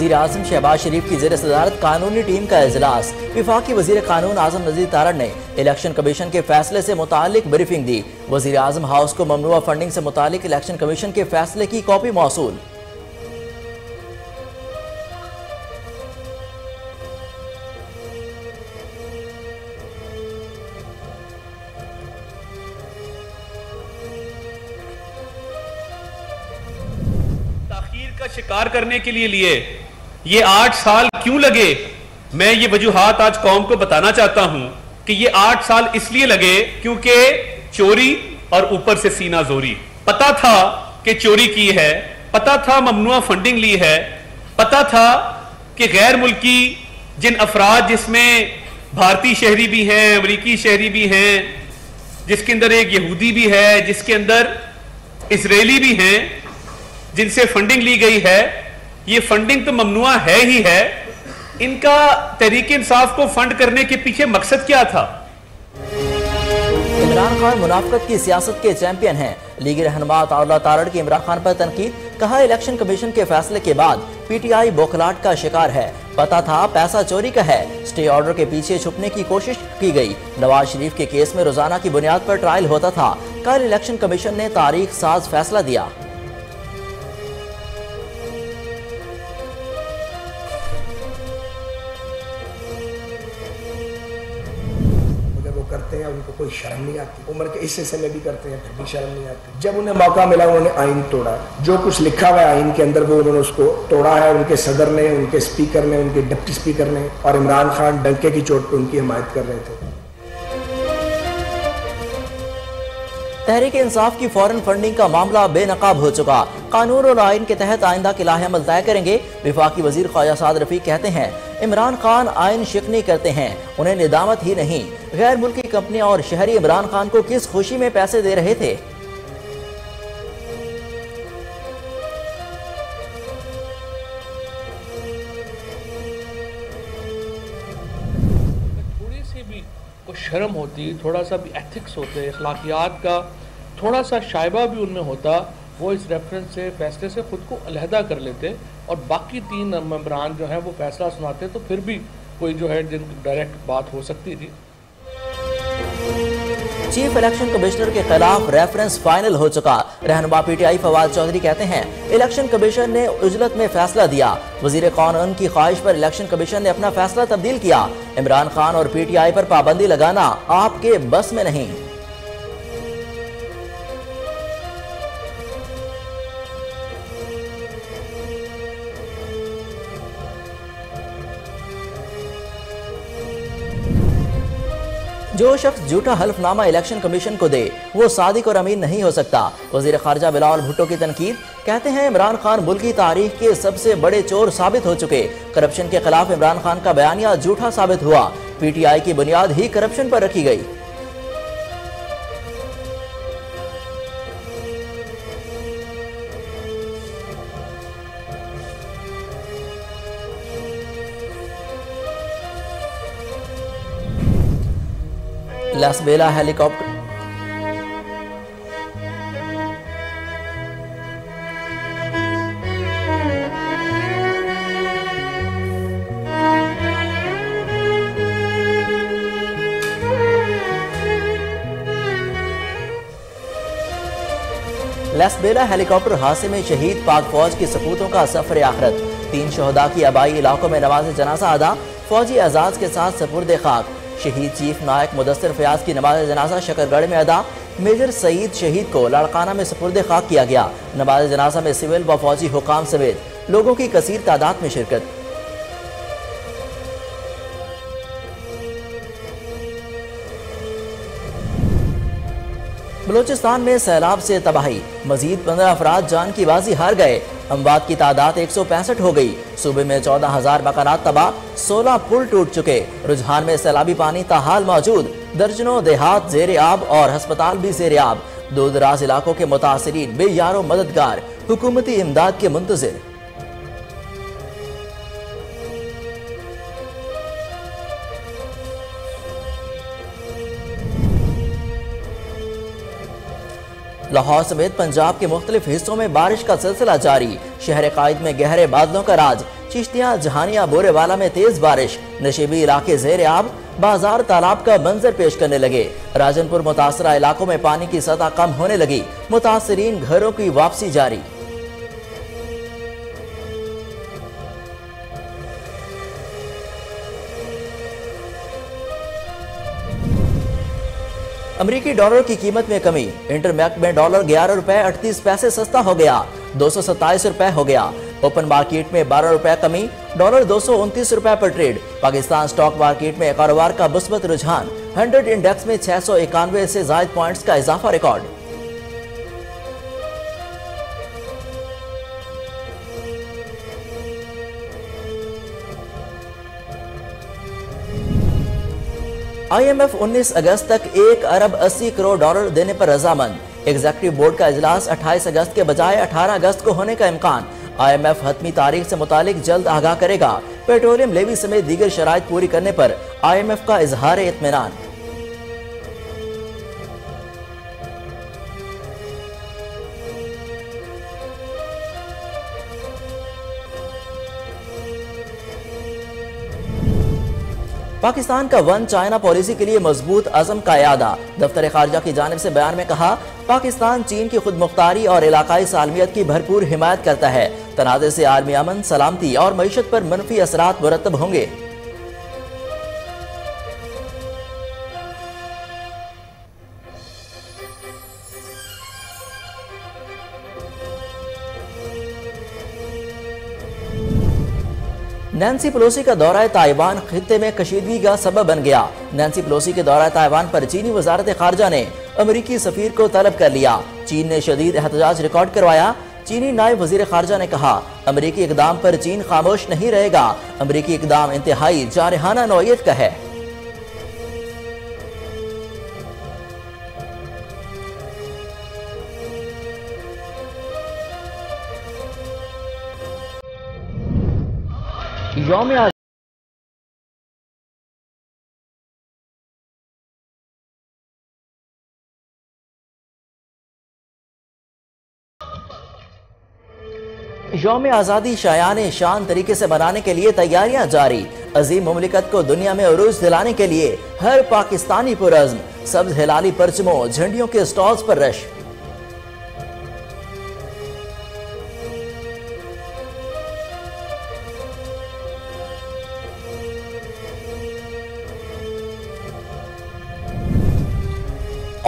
वज़ीर आज़म शहबाज शरीफ की ज़ेर सदारत कानूनी टीम का इजलास। वफाकी वज़ीर कानून आज़म नज़ीर तारड़ ने इलेक्शन कमीशन के फैसले से मुतालिक ब्रीफिंग दी। वज़ीर आज़म हाउस को ममनुआ फंडिंग से मुतालिक इलेक्शन कमीशन के फैसले की कॉपी मौसूल। का शिकार करने के लिए ये 8 साल क्यों लगे, मैं ये वजूहात आज कौम को बताना चाहता हूं कि ये 8 साल इसलिए लगे क्योंकि चोरी और ऊपर से सीना जोरी। पता था कि चोरी की है, पता था ममनुआ फंडिंग ली है, पता था कि गैर मुल्की जिन अफराद जिसमें भारतीय शहरी भी हैं, अमरीकी शहरी भी हैं, जिसके अंदर एक यहूदी भी है, जिसके अंदर इजरायली भी हैं, जिनसे फंडिंग ली गई है, ये फंडिंग तो ममनुआ है ही है। इनका तहरीक इंसाफ को फंड करने के पीछे मकसद क्या था? इमरान खान मुनाफकत की सियासत के चैंपियन हैं। लीगी रहनुमा अताउल्लाह तारड़ की इमरान खान पर तनकीद। कहा, इलेक्शन कमीशन के फैसले के बाद पीटीआई बौखलाहट का शिकार है। पता था पैसा चोरी का है, स्टे ऑर्डर के पीछे छुपने की कोशिश की गई। नवाज शरीफ के केस में रोजाना की बुनियाद पर ट्रायल होता था। कल इलेक्शन कमीशन ने तारीख साज फैसला दिया। करते हैं उनको कोई शर्म नहीं आती। उम्र के इस हिस्से में भी करते हैं फिर भी शर्म नहीं आती। जब उन्हें मौका मिला उन्होंने आइन तोड़ा। जो कुछ लिखा हुआ है आइन के अंदर वो उन्होंने उसको तोड़ा है। उनके सदर ने, उनके स्पीकर ने, उनके डिप्टी स्पीकर ने और इमरान खान डंके की चोट पर उनकी हिमायत कर रहे थे। तहरीक इंसाफ की फौरन फंडिंग का मामला बेनकाब हो चुका। कानून और आइन के तहत आइंदा की लाहे अमल तय करेंगे। वफाकी वजीर ख्वाजा साद रफीक कहते हैं, इमरान खान आइन शिकनी करते हैं, उन्हें निदामत ही नहीं। गैर मुल्की कंपनियां और शहरी इमरान खान को किस खुशी में पैसे दे रहे थे? थोड़ी सी भी को शर्म होती, थोड़ा सा भी एथिक्स होते, अखलाकियात का थोड़ा सा शायबा भी उनमें होता, वो इस रेफरेंस से फैसले से खुद को अलहदा कर लेते और बाकी 3 मेंबरान जो हैं वो फैसला सुनाते, तो फिर भी कोई जो है जिन डायरेक्ट बात हो सकती थी। चीफ इलेक्शन कमिश्नर के खिलाफ रेफरेंस फाइनल हो चुका। रहनुमा पीटीआई फवाद चौधरी कहते हैं, इलेक्शन कमीशन ने उजलत में फैसला दिया। वजीर कानून की ख्वाहिश पर इलेक्शन कमीशन ने अपना फैसला तब्दील किया। इमरान खान और पीटीआई पर पाबंदी लगाना आपके बस में नहीं। जो शख्स झूठा हल्फनामा इलेक्शन कमीशन को दे वो सादिक और अमीन नहीं हो सकता। वजीर खारजा बिलावल भुट्टो की तनकीद। कहते हैं, इमरान खान मुल्क की तारीख के सबसे बड़े चोर साबित हो चुके। करप्शन के खिलाफ इमरान खान का बयानिया झूठा साबित हुआ। पीटीआई की बुनियाद ही करप्शन पर रखी गई। लसबेला हेलीकॉप्टर लसबेला हेलीकॉप्टर हादसे में शहीद पाक फौज की सपूतों का सफर आखिरत। 3 शहदा की आबाई इलाकों में नमाज जनाजा अदा। फौजी एजाज के साथ सपुर्द खाक। शहीद चीफ नायक मुदस्सिर फयाज की नमाज जनाजा शकरगढ़ में अदा। मेजर सईद शहीद को लाड़काना में सपुर्द खाक किया गया। नमाज जनाजा में सिविल व फौजी हुकाम समेत लोगों की कसीर तादाद में शिरकत। बलोचिस्तान में सैलाब से तबाही। मजीद 15 अफराद जान की बाजी हार गए। अमवात की तादाद 165 हो गई। सूबे में 14,000 मकानात तबाह, 16 पुल टूट चुके। रुझान में सैलाबी पानी ताहाल मौजूद। दर्जनों देहात जेर आब और अस्पताल भी जेर आब। दूर दराज इलाकों के मुतासिरीन बेयारो मददगार, हुकूमती इमदाद के मुंतजिर। लाहौर समेत पंजाब के मुख्तलिफ हिस्सों में बारिश का सिलसिला जारी। शहर कायद में गहरे बादलों का राज। चिश्तिया जहानिया बोरेवाला में तेज बारिश, नशीबी इलाके ज़ेर आब, बाजार तालाब का मंजर पेश करने लगे। राजनपुर मुतासरा इलाकों में पानी की सतह कम होने लगी, मुतासरीन घरों की वापसी जारी। अमेरिकी डॉलर की कीमत में कमी, इंटरबैंक में डॉलर 11 रुपए 38 पैसे सस्ता हो गया, 227 रुपए हो गया। ओपन मार्केट में 12 रुपए कमी, डॉलर 229 रुपए पर ट्रेड। पाकिस्तान स्टॉक मार्केट में कारोबार का मुस्बत रुझान, 100 इंडेक्स में 691 से ज्यादा पॉइंट्स का इजाफा रिकॉर्ड। IMF 19 अगस्त तक 1 अरब 80 करोड़ डॉलर देने पर रजामंद। एग्जीक्यूटिव बोर्ड का इजलास 28 अगस्त के बजाय 18 अगस्त को होने का इम्कान। IMF हतमी तारीख से मुतालिक जल्द आगाह करेगा। पेट्रोलियम लेवी समेत दीगर शराइत पूरी करने पर IMF का इजहार इत्मीनान। पाकिस्तान का वन चाइना पॉलिसी के लिए मजबूत अज़म का यादा। दफ्तर खारजा की जानिब से बयान में कहा, पाकिस्तान चीन की खुद मुख्तारी और इलाकाई सालमियत की भरपूर हिमायत करता है। तनाज़े से आलमी अमन, सलामती और मईशत पर मनफी असरात मुरतब होंगे। नैन्सी पेलोसी का दौरा ताइवान खित्ते में कशीदगी का सबब बन गया। नैन्सी पेलोसी के दौरा ताइवान पर चीनी वजारत खारजा ने अमेरिकी सफीर को तलब कर लिया। चीन ने शदीद एहतजाज रिकॉर्ड करवाया। चीनी नायब वजीर खारजा ने कहा, अमेरिकी इकदाम पर चीन खामोश नहीं रहेगा। अमेरिकी इकदाम इंतहाई जारहाना नौयत का है। यौम आज़ादी शायान शान तरीके से मनाने के लिए तैयारियां जारी। अजीम मुमलिकत को दुनिया में उरूज दिलाने के लिए हर पाकिस्तानी पुरज़्म। सब्ज हिलाली परचमों, झंडियों के स्टॉल्स पर रश।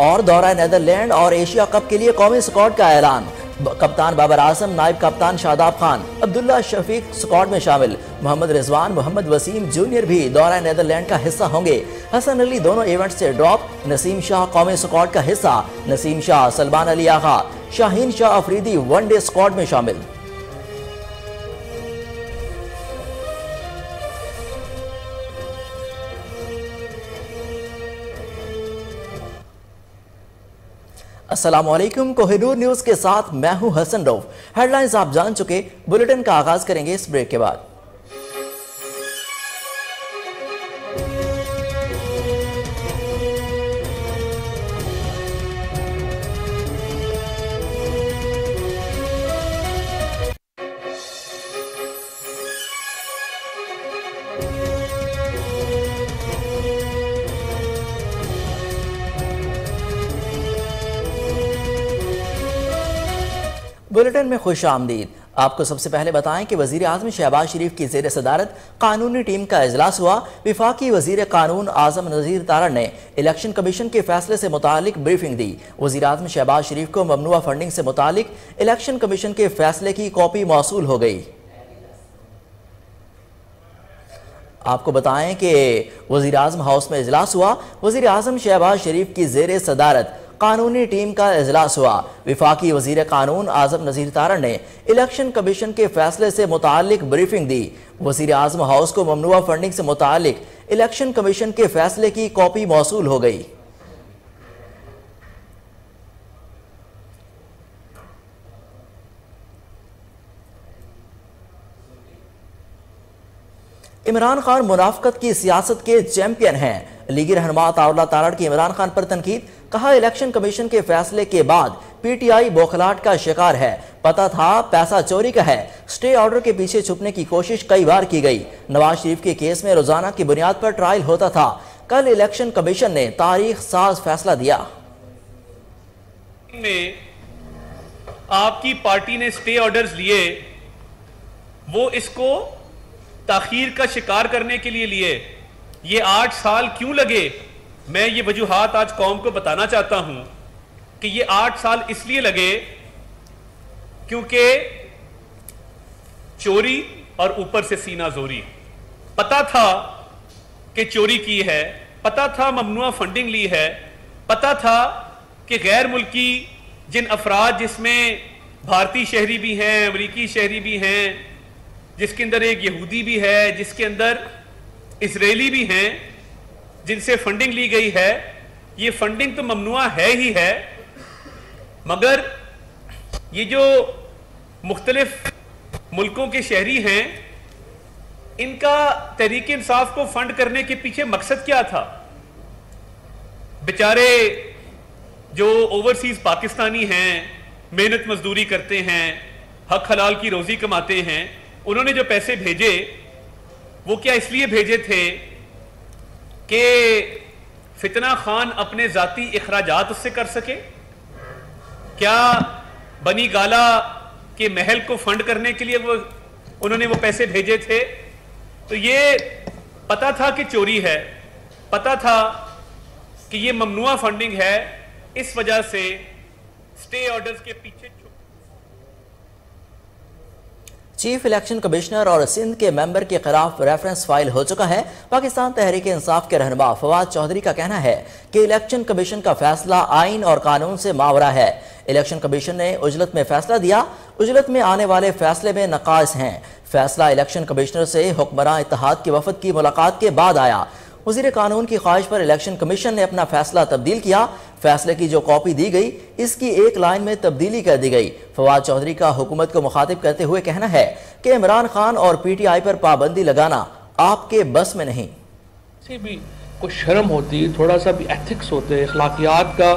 और दौरा नेदरलैंड और एशिया कप के लिए कौमी स्क्वाड का ऐलान। कप्तान बाबर आजम, नायब कप्तान शादाब खान, अब्दुल्ला शफीक स्क्वाड में शामिल। मोहम्मद रिजवान, मोहम्मद वसीम जूनियर भी दौरा नेदरलैंड का हिस्सा होंगे। हसन अली दोनों इवेंट से ड्रॉप। नसीम शाह कौमी स्क्वाड का हिस्सा। नसीम शाह, सलमान अली आगा, शाहीन शाह अफरीदी वनडे स्क्वाड में शामिल। अस्सलामुअलैकुम, कोहिनूर न्यूज के साथ मैं हूं हसन रऊफ। हेडलाइंस आप जान चुके, बुलेटिन का आगाज करेंगे इस ब्रेक के बाद। बुलेटिन में खुश आमदीद। आपको सबसे पहले बताएं कि वजीर आज़म शहबाज शरीफ की ज़ेर सदारत कानूनी टीम का इजलास हुआ। विफाकी वजीर कानून आज़म नज़ीर तारड़ ने इलेक्शन कमीशन के फैसले से मुतालिक ब्रीफिंग दी। वजीर आज़म शहबाज शरीफ को ममनुआ फंडिंग से मुतालिक इलेक्शन कमीशन के फैसले की कॉपी मौसूल हो गई। आपको बताएं कि वजीर आज़म हाउस में इजलास हुआ। वजीर आज़म शहबाज शरीफ की ज़ेर सदारत कानूनी टीम का इजलास हुआ। विफाकी वजीर कानून आज़म नज़ीर तारड़ ने इलेक्शन कमीशन के फैसले से मुतालिक ब्रीफिंग दी। वजीर आज़म हाउस को ममनुआ फंडिंग से मुतालिक इलेक्शन कमीशन के फैसले की कॉपी मौसूल हो गई। इमरान खान मुनाफकत की सियासत के चैंपियन हैं। लीगी रहनुमा ताउला तारड़ की इमरान खान पर तनकीद। कहा, इलेक्शन कमीशन के फैसले के बाद पीटीआई बौखलाहट का शिकार है। पता था पैसा चोरी का है। स्टे ऑर्डर के पीछे छुपने की कोशिश कई बार की गई। नवाज शरीफ के केस में रोजाना की बुनियाद पर ट्रायल होता था। कल इलेक्शन कमीशन ने तारीख साज फैसला दिया। में आपकी पार्टी ने स्टे ऑर्डर्स लिए, वो इसको ताखीर का शिकार करने के लिए ये 8 साल क्यों लगे? मैं ये वजूहात आज कौम को बताना चाहता हूं कि ये 8 साल इसलिए लगे क्योंकि चोरी और ऊपर से सीना जोरी। पता था कि चोरी की है, पता था ममनुआ फंडिंग ली है, पता था कि गैर मुल्की जिन अफराद, जिसमें भारतीय शहरी भी हैं, अमरीकी शहरी भी हैं, जिसके अंदर एक यहूदी भी है, जिसके अंदर इजरायली भी हैं, जिनसे फंडिंग ली गई है, ये फंडिंग तो ममनुआ है ही है, मगर ये जो मुख्तलिफ मुल्कों के शहरी हैं, इनका तहरीक इंसाफ को फंड करने के पीछे मकसद क्या था? बेचारे जो ओवरसीज पाकिस्तानी हैं, मेहनत मजदूरी करते हैं, हक हलाल की रोजी कमाते हैं, उन्होंने जो पैसे भेजे वो क्या इसलिए भेजे थे कि फितना खान अपने जाती इखराजात उससे कर सके? क्या बनी गाला के महल को फंड करने के लिए उन्होंने वो पैसे भेजे थे? तो ये पता था कि चोरी है, पता था कि ये ममनुआ फंडिंग है, इस वजह से स्टे ऑर्डर्स के पीछे चीफ इलेक्शन कमिश्नर और सिंध के मेंबर के खिलाफ रेफरेंस फाइल हो चुका है। पाकिस्तान तहरीक इंसाफ के रहनुमा फवाद चौधरी का कहना है कि इलेक्शन कमीशन का फैसला आइन और कानून से मावरा है। इलेक्शन कमीशन ने उजलत में फैसला दिया, उजलत में आने वाले फैसले में नकास हैं। फैसला इलेक्शन कमिश्नर से हुक्मरान इत्तेहाद के वफद की मुलाकात के बाद आया। वज़ीर कानून की ख्वाहिश पर इलेक्शन कमीशन ने अपना फैसला तब्दील किया। फैसले की जो कॉपी दी गई, इसकी एक लाइन में तब्दीली कर दी गई। फवाद चौधरी का हुकूमत को मुखातिब करते हुए कहना है कि इमरान खान और पीटीआई पर पाबंदी लगाना आपके बस में नहीं। किसी भी कुछ शर्म होती, थोड़ा सा भी एथिक्स होते, अखलाकियात का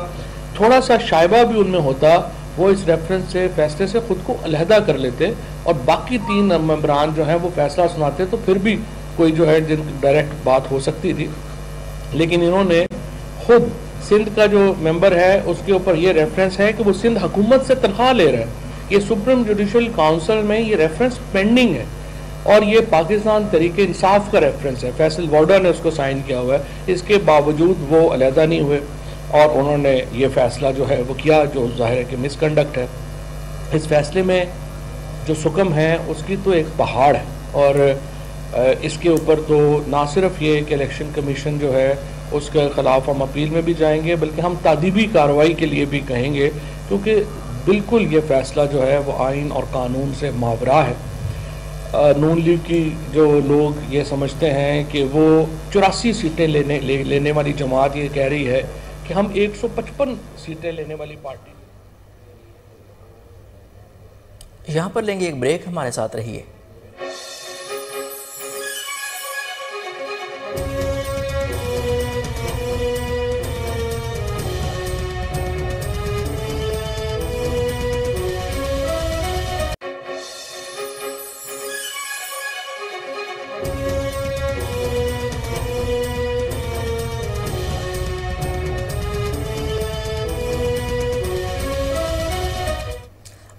थोड़ा सा शायबा भी उनमें होता, वो इस रेफरेंस से फैसले से खुद को अलहदा कर लेते और बाकी 3 मेंबरान जो हैं वो फैसला सुनाते, तो फिर भी कोई जो है जिनकी डायरेक्ट बात हो सकती थी। लेकिन इन्होंने खुद सिंध का जो मेंबर है उसके ऊपर ये रेफरेंस है कि वो सिंध हुकूमत से तनख्वाह ले रहा है। ये सुप्रीम जुडिशल काउंसिल में ये रेफरेंस पेंडिंग है और ये पाकिस्तान तरीके इंसाफ का रेफरेंस है। फैसल वार्डा ने उसको साइन किया हुआ है, इसके बावजूद वो अलहदा नहीं हुए और उन्होंने ये फैसला जो है वो किया, जो ज़ाहिर है कि मिसकंडक्ट है। इस फैसले में जो सुकम है उसकी तो एक पहाड़ है और इसके ऊपर तो ना सिर्फ ये कि इलेक्शन कमीशन जो है उसके ख़िलाफ़ हम अपील में भी जाएंगे, बल्कि हम तादीबी कार्रवाई के लिए भी कहेंगे, क्योंकि बिल्कुल ये फ़ैसला जो है वो आइन और कानून से मावरा है। नून लीग की जो लोग ये समझते हैं कि वो 84 सीटें लेने वाली जमात ये कह रही है कि हम 155 सीटें लेने वाली पार्टी। यहाँ पर लेंगे एक ब्रेक, हमारे साथ रहिए।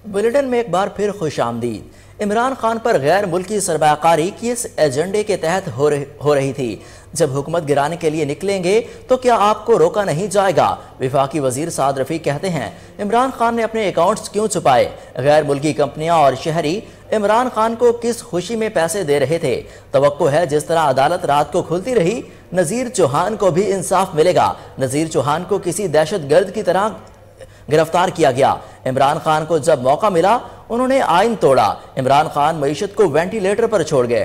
बुलेटिन में एक बार फिर खुश आमदीद। इमरान खान पर गैर मुल्की सरमायाकारी किस एजेंडे के तहत हो रही थी? जब हुकूमत गिराने के लिए निकलेंगे तो क्या आपको रोका नहीं जाएगा? वफाकी वजीर साद रफीक कहते हैं, इमरान खान ने अपने अकाउंट्स क्यों छुपाए? गैर मुल्की कंपनियां और शहरी इमरान खान को किस खुशी में पैसे दे रहे थे? तवक्को है जिस तरह अदालत रात को खुलती रही, नज़ीर चौहान को भी इंसाफ मिलेगा। नज़ीर चौहान को किसी दहशत गर्द की तरह गिरफ्तार किया गया। इमरान खान को जब मौका मिला उन्होंने आइन तोड़ा। इमरान खान मईशत को वेंटिलेटर पर छोड़ गए।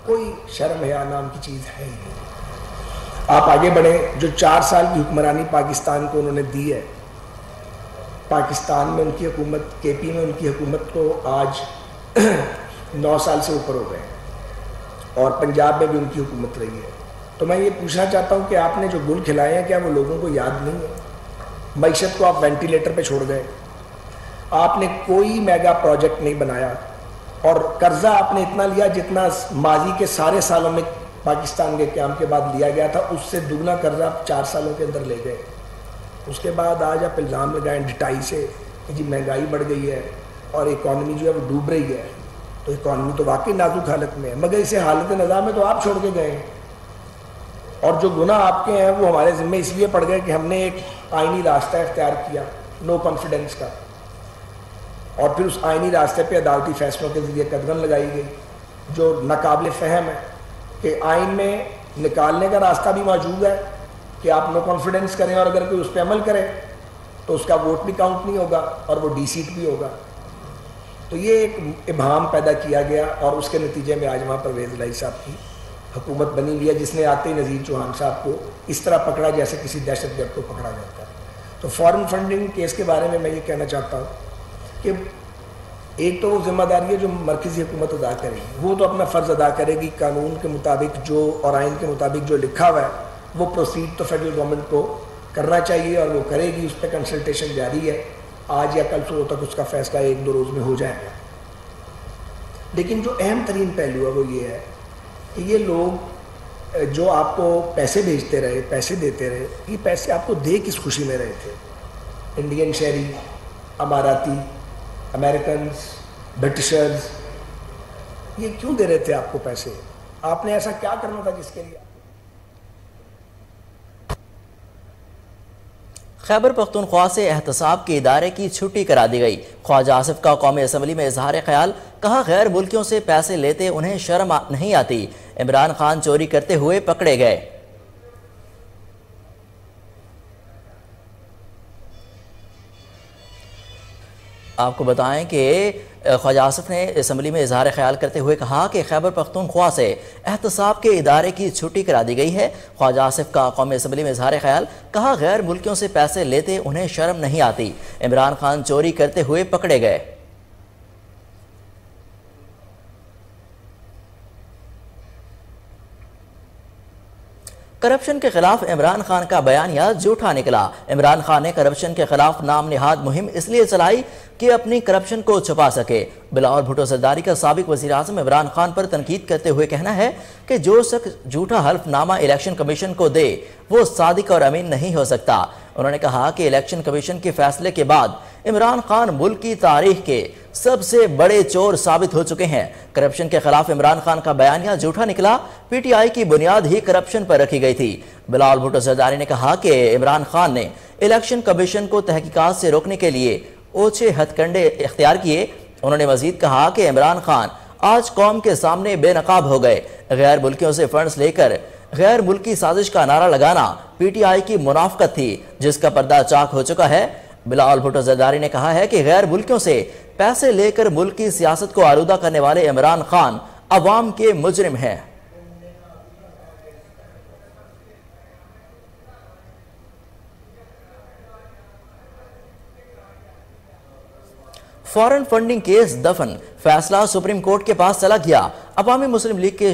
कोई शर्म हया नाम की चीज है ही नहीं। आप आगे बढ़े, जो 4 साल की हुक्मरानी पाकिस्तान को उन्होंने दी है, पाकिस्तान में उनकी हुकूमत, केपी में उनकी हुकूमत को आज 9 साल से ऊपर हो गए और पंजाब में भी उनकी हुकूमत रही है। तो मैं ये पूछना चाहता हूँ कि आपने जो गुल खिलाए हैं क्या वो लोगों को याद नहीं है? मईशत को आप वेंटिलेटर पे छोड़ गए, आपने कोई मेगा प्रोजेक्ट नहीं बनाया और कर्जा आपने इतना लिया जितना माजी के सारे सालों में पाकिस्तान के क़याम के बाद लिया गया था, उससे दुगना कर्जा आप 4 सालों के अंदर ले गए। उसके बाद आज आप इल्ज़ाम लगाएं डिटाई से कि जी महंगाई बढ़ गई है और इकॉनमी जो है वो डूब रही है। तो इकॉनमी तो वाकई नाजुक हालत में है, मगर इसे हालत निज़ाम में तो आप छोड़ के गए और जो गुनाह आपके हैं वो हमारे ज़िम्मे इसलिए पड़ गए कि हमने एक आइनी रास्ता इख्तियार किया नो कॉन्फिडेंस का, और फिर उस आइनी रास्ते पे अदालती फैसलों के ज़रिए कदगन लगाई गई जो नाकाबिल फ़हम है कि आइन में निकालने का रास्ता भी मौजूद है कि आप नो कॉन्फिडेंस करें और अगर कोई उस पर अमल करे तो उसका वोट भी काउंट नहीं होगा और वो डी सीट भी होगा। तो ये एक इबहाम पैदा किया गया और उसके नतीजे में आज वहाँ परवेज़ इलाही साहब की हुकूमत बनी हुई है, जिसने आते ही नज़ीर चौहान साहब को इस तरह पकड़ा जैसे किसी दहशतगर्द को पकड़ा जाता है। तो फॉरेन फंडिंग केस के बारे में मैं ये कहना चाहता हूँ कि एक तो वो जिम्मेदारी है जो मरकज़ी हुकूमत अदा करेगी, वो तो अपना फ़र्ज़ अदा करेगी कानून के मुताबिक जो और आइन के मुताबिक जो लिखा हुआ है वो प्रोसीड तो फेडरल गवर्नमेंट को करना चाहिए और वो करेगी। उस पर कंसल्टेशन जारी है, आज या कल सुबह तक उसका फैसला 1-2 रोज़ में हो जाएगा। लेकिन जो अहम तरीन पहलू है वो ये है कि ये लोग जो आपको पैसे भेजते रहे, पैसे देते रहे, ये पैसे आपको दे किस खुशी में रहे थे? इंडियन शहरी, अमाराती, अमेरिकन, ब्रिटिशर्स, ये क्यों दे रहे थे आपको पैसे? आपने ऐसा क्या करना था जिसके लिए? खैबर पख्तूनख्वा से एहतसाब के इदारे की छुट्टी करा दी गई। ख्वाजा आसिफ का कौमी असम्बली में इजहार ख्याल, कहा गैर मुल्कियों से पैसे लेते उन्हें शर्म नहीं आती। इमरान खान चोरी करते हुए पकड़े गए। आपको बताएं कि ख्वाजा आसिफ ने असम्बली में इजहार ख्याल करते हुए कहा कि खैबर पख्तूनख्वा से एहतसाब के इदारे की छुट्टी करा दी गई है। ख्वाजा आसिफ का कौमी असम्बली में इजहार ख्याल, कहा गैर मुल्कियों से पैसे लेते उन्हें शर्म नहीं आती। इमरान खान चोरी करते हुए पकड़े गए। करप्शन के खिलाफ इमरान खान का बयानिया झूठा निकला। इमरान खान ने करप्शन के खिलाफ नाम निहाद मुहिम इसलिए चलाई कि अपनी करप्शन को छुपा सके। बिलावल भुट्टो सरदारी का साबिक वज़ीर आज़म इमरान खान पर तनकीद करते हुए कहना है कि जो शख्स झूठा हल्फनामा इलेक्शन कमीशन को दे वो सादिक और अमीन नहीं हो सकता। उन्होंने कहा कि इलेक्शन कमीशन के फैसले के बाद इमरान खान मुल्क की तारीख के सबसे बड़े चोर साबित हो चुके हैं। करप्शन के खिलाफ इमरान खान का बयानिया झूठा निकला। पीटीआई की बुनियाद ही करप्शन पर रखी गई थी। बिलावल भुट्टो सरदारी ने कहा कि इमरान खान ने इलेक्शन कमीशन को तहकीकात से रोकने के लिए ओछे हथकंडे इख्तियार किए। उन्होंने मजीद कहा कि इमरान खान आज कौम के सामने बेनकाब हो गए। गैर मुल्कियों से फंड्स लेकर गैर मुल्की साजिश का नारा लगाना पीटीआई की मुनाफकत थी जिसका पर्दा चाक हो चुका है। बिलावल भुट्टो सरदारी ने कहा है कि गैर मुल्कियों से पैसे लेकर मुल्क की सियासत को आलूदा करने वाले इमरान खान अवाम के मुजरिम हैं। फॉरेन फंडिंग केस दफन, फैसला सुप्रीम कोर्ट के पास चला गया। अवामी मुस्लिम लीग के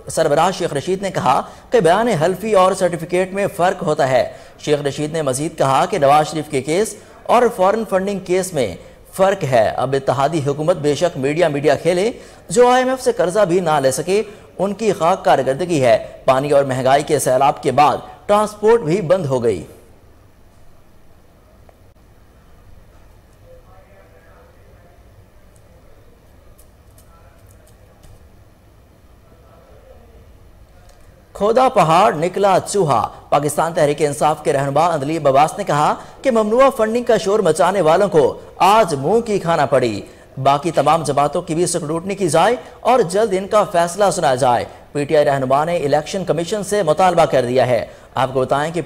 सरबराह शेख रशीद ने कहा कि बयान हल्फी और सर्टिफिकेट में फ़र्क होता है। शेख रशीद ने मजीद कहा कि नवाज शरीफ के केस और फॉरेन फंडिंग केस में फ़र्क है। अब इत्तेहादी हुकूमत बेशक मीडिया खेले, जो IMF से कर्जा भी ना ले सके उनकी खाक कारकर्दगी है। पानी और महंगाई के सैलाब के बाद ट्रांसपोर्ट भी बंद हो गई। खोदा पहाड़ निकला चूहा, पाकिस्तान तहरीक इंसाफ के रहनुमा अंदलीब अब्बास ने कहा कि ममनुआ फंडिंग का शोर मचाने वालों को आज मुंह की खाना पड़ी। बाकी तमाम जमातों की भी स्क्रूटनी की जाए और जल्द इनका फैसला सुना जाए। पीटीआई रहनुमा ने इलेक्शन कमीशन से मुतालबा कर दिया है। आपको बताएं कि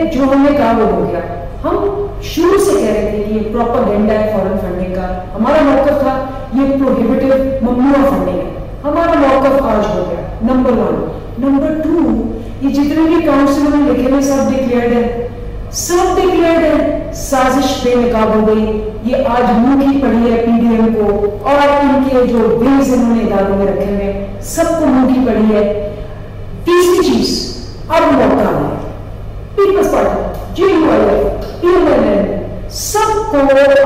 जो हमने कहा वो हो गया। हम शुरू से कह रहे थे कि ये प्रोपेगेंडा है फॉरेन फंडिंग का। हमारा मौक़िफ़ था ये प्रोहिबिटिव ममनुआ फंडिंग है। हमारा मौक़िफ़ आज हो गया। नंबर 1। नंबर 2, ये जितने भी काउंसिल में लिखे हुए सब डिक्लेयर्ड है, सब डिक्लेयर्ड है। साजिश बेनकाब हो गई। ये आज मुंह की पड़ी है पीडीएम को और इनके जो बिल्स इन्होंने इदारों में रखे हुए सबको मुंह की पड़ी है। तीसरी चीज, अब मौका है पीपल्स पार्टी सबको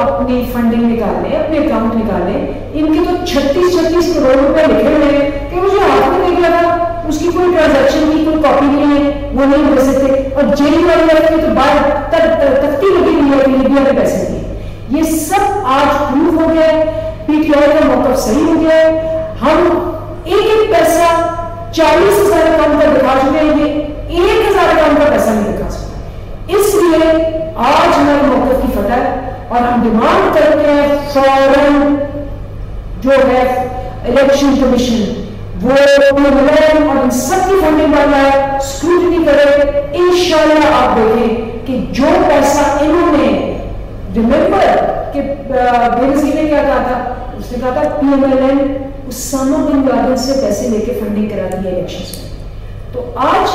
अपनी फंडिंग निकालने, अपने अकाउंट निकालने। इनके तो 36 करोड़ रुपए लिखे हुए हैं कि मुझे हाथ में निकला था, उसकी कोई ट्रांजैक्शन की कोई कॉपी नहीं है, वो नहीं भर सकते। और जेल वाले तो बाहर तख्ती लगी हुई है कि लीबिया में पैसे दिए। ये सब आज प्रूव हो गया, पीटीआई का मौका सही हो गया। हम एक पैसा 40,000 अकाउंट का दिखा चुके हैं, 1,000 अकाउंट का पैसा नहीं दिखा सकते। इसलिए आज हमारे मौके की फतह और हम डिमांड करते हैं फौरन जो है इलेक्शन कमीशन वो और इन सबकी फंडिंग वाला है, स्क्रूटनी करे। इंशाल्लाह आप देखें कि जो पैसा इन्होंने, रिमेंबर कि बेनज़ीर ने क्या कहा था, उसने कहा था PMLN उसामा बिन लादेन से पैसे लेके फंडिंग करा दी है इलेक्शंस में। तो आज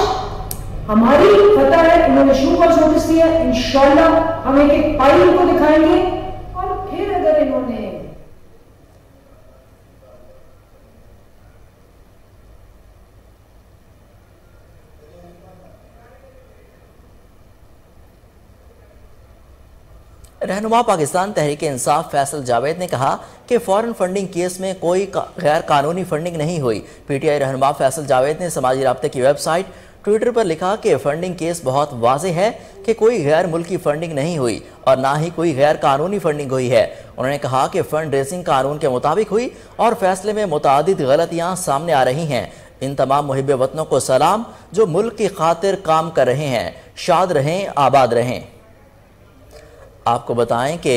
हमारी पता है, इन्होंने शो कॉज नोटिस दिया, इंशाल्लाह हम एक फाइल को दिखाएंगे। और फिर अगर इन्होंने रहनुमा पाकिस्तान तहरीक इंसाफ फैसल जावेद ने कहा कि फॉरेन फंडिंग केस में कोई गैर कानूनी फंडिंग नहीं हुई। पीटीआई रहनुमा फैसल जावेद ने समाजी राब्ते की वेबसाइट ट्विटर पर लिखा कि फंडिंग केस बहुत वाज़ेह है कि कोई गैर मुल्की फंडिंग नहीं हुई और ना ही कोई गैर कानूनी फंडिंग हुई है। उन्होंने कहा कि फंड रेजिंग कानून के मुताबिक हुई और फैसले में मुतादिद गलतियाँ सामने आ रही हैं। इन तमाम मुहिब वतनों को सलाम जो मुल्क की खातिर काम कर रहे हैं। शाद रहें, आबाद रहें। आपको बताएं कि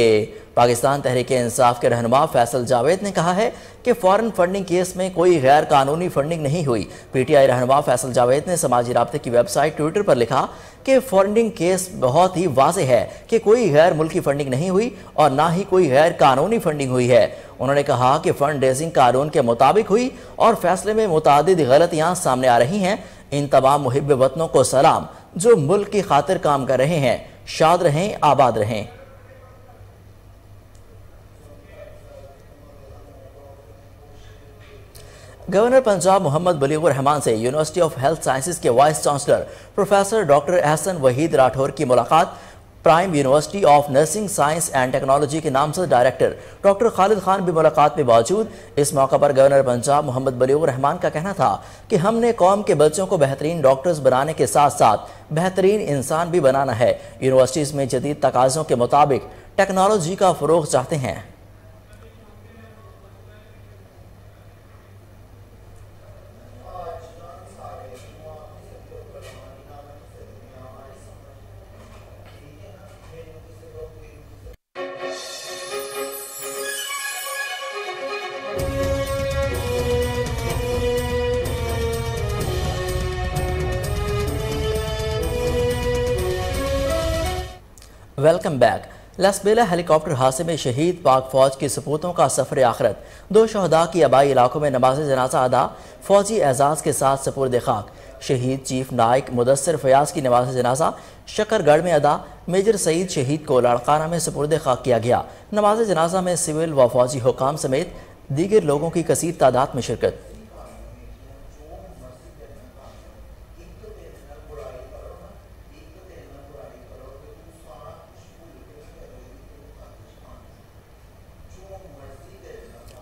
पाकिस्तान तहरीक इंसाफ के रहनुमा फैसल जावेद ने कहा है कि फॉरेन फंडिंग केस में कोई गैर कानूनी फंडिंग नहीं हुई। पीटीआई रहनुमा फैसल जावेद ने समाजी राब्ते की वेबसाइट ट्विटर पर लिखा कि फंडिंग केस बहुत ही वाज़ेह है कि कोई गैर मुल्की फंडिंग नहीं हुई और ना ही कोई गैर कानूनी फंडिंग हुई है। उन्होंने कहा कि फंड रेजिंग कानून के मुताबिक हुई और फैसले में मुतादिद गलतियाँ सामने आ रही हैं। इन तमाम मुहिब वतनों को सलाम जो मुल्क की खातिर काम कर रहे हैं। शाद रहें, आबाद रहें। गवर्नर पंजाब मोहम्मद बलीगुर रहमान से यूनिवर्सिटी ऑफ हेल्थ साइंसेज के vice chancellor professor doctor Ehsan Waheed Rathore की मुलाकात। Prime university of nursing science and technology के नामजद डायरेक्टर डॉक्टर खालिद खान भी मुलाकात में मौजूद। इस मौका पर गवर्नर पंजाब मोहम्मद बलीगुर रहमान का कहना था कि हमने कौम के बच्चों को बेहतरीन डॉक्टर्स बनाने के साथ साथ बेहतरीन इंसान भी बनाना है। यूनिवर्सिटीज़ में जदीद तकाज़ों के मुताबिक टेक्नोलॉजी का फ़रोग़ चाहते हैं। Welcome back. लसबेला हेलीकॉप्टर हादसे में शहीद पाक फौज के सपूतों का सफर आखिरत। 2 शहदा की आबाई इलाकों में नमाज जनाजा अदा, फौजी एजाज के साथ सपुर्द खाक। शहीद चीफ नायक मुदस्सिर फयाज की नमाज जनाजा शकरगढ़ में अदा। मेजर सईद शहीद को लाड़काना में सपुर्द खाक किया गया। नमाज जनाजा में सिविल व फौजी हुकाम समेत दीगर लोगों की कसीर तादाद में शिरकत।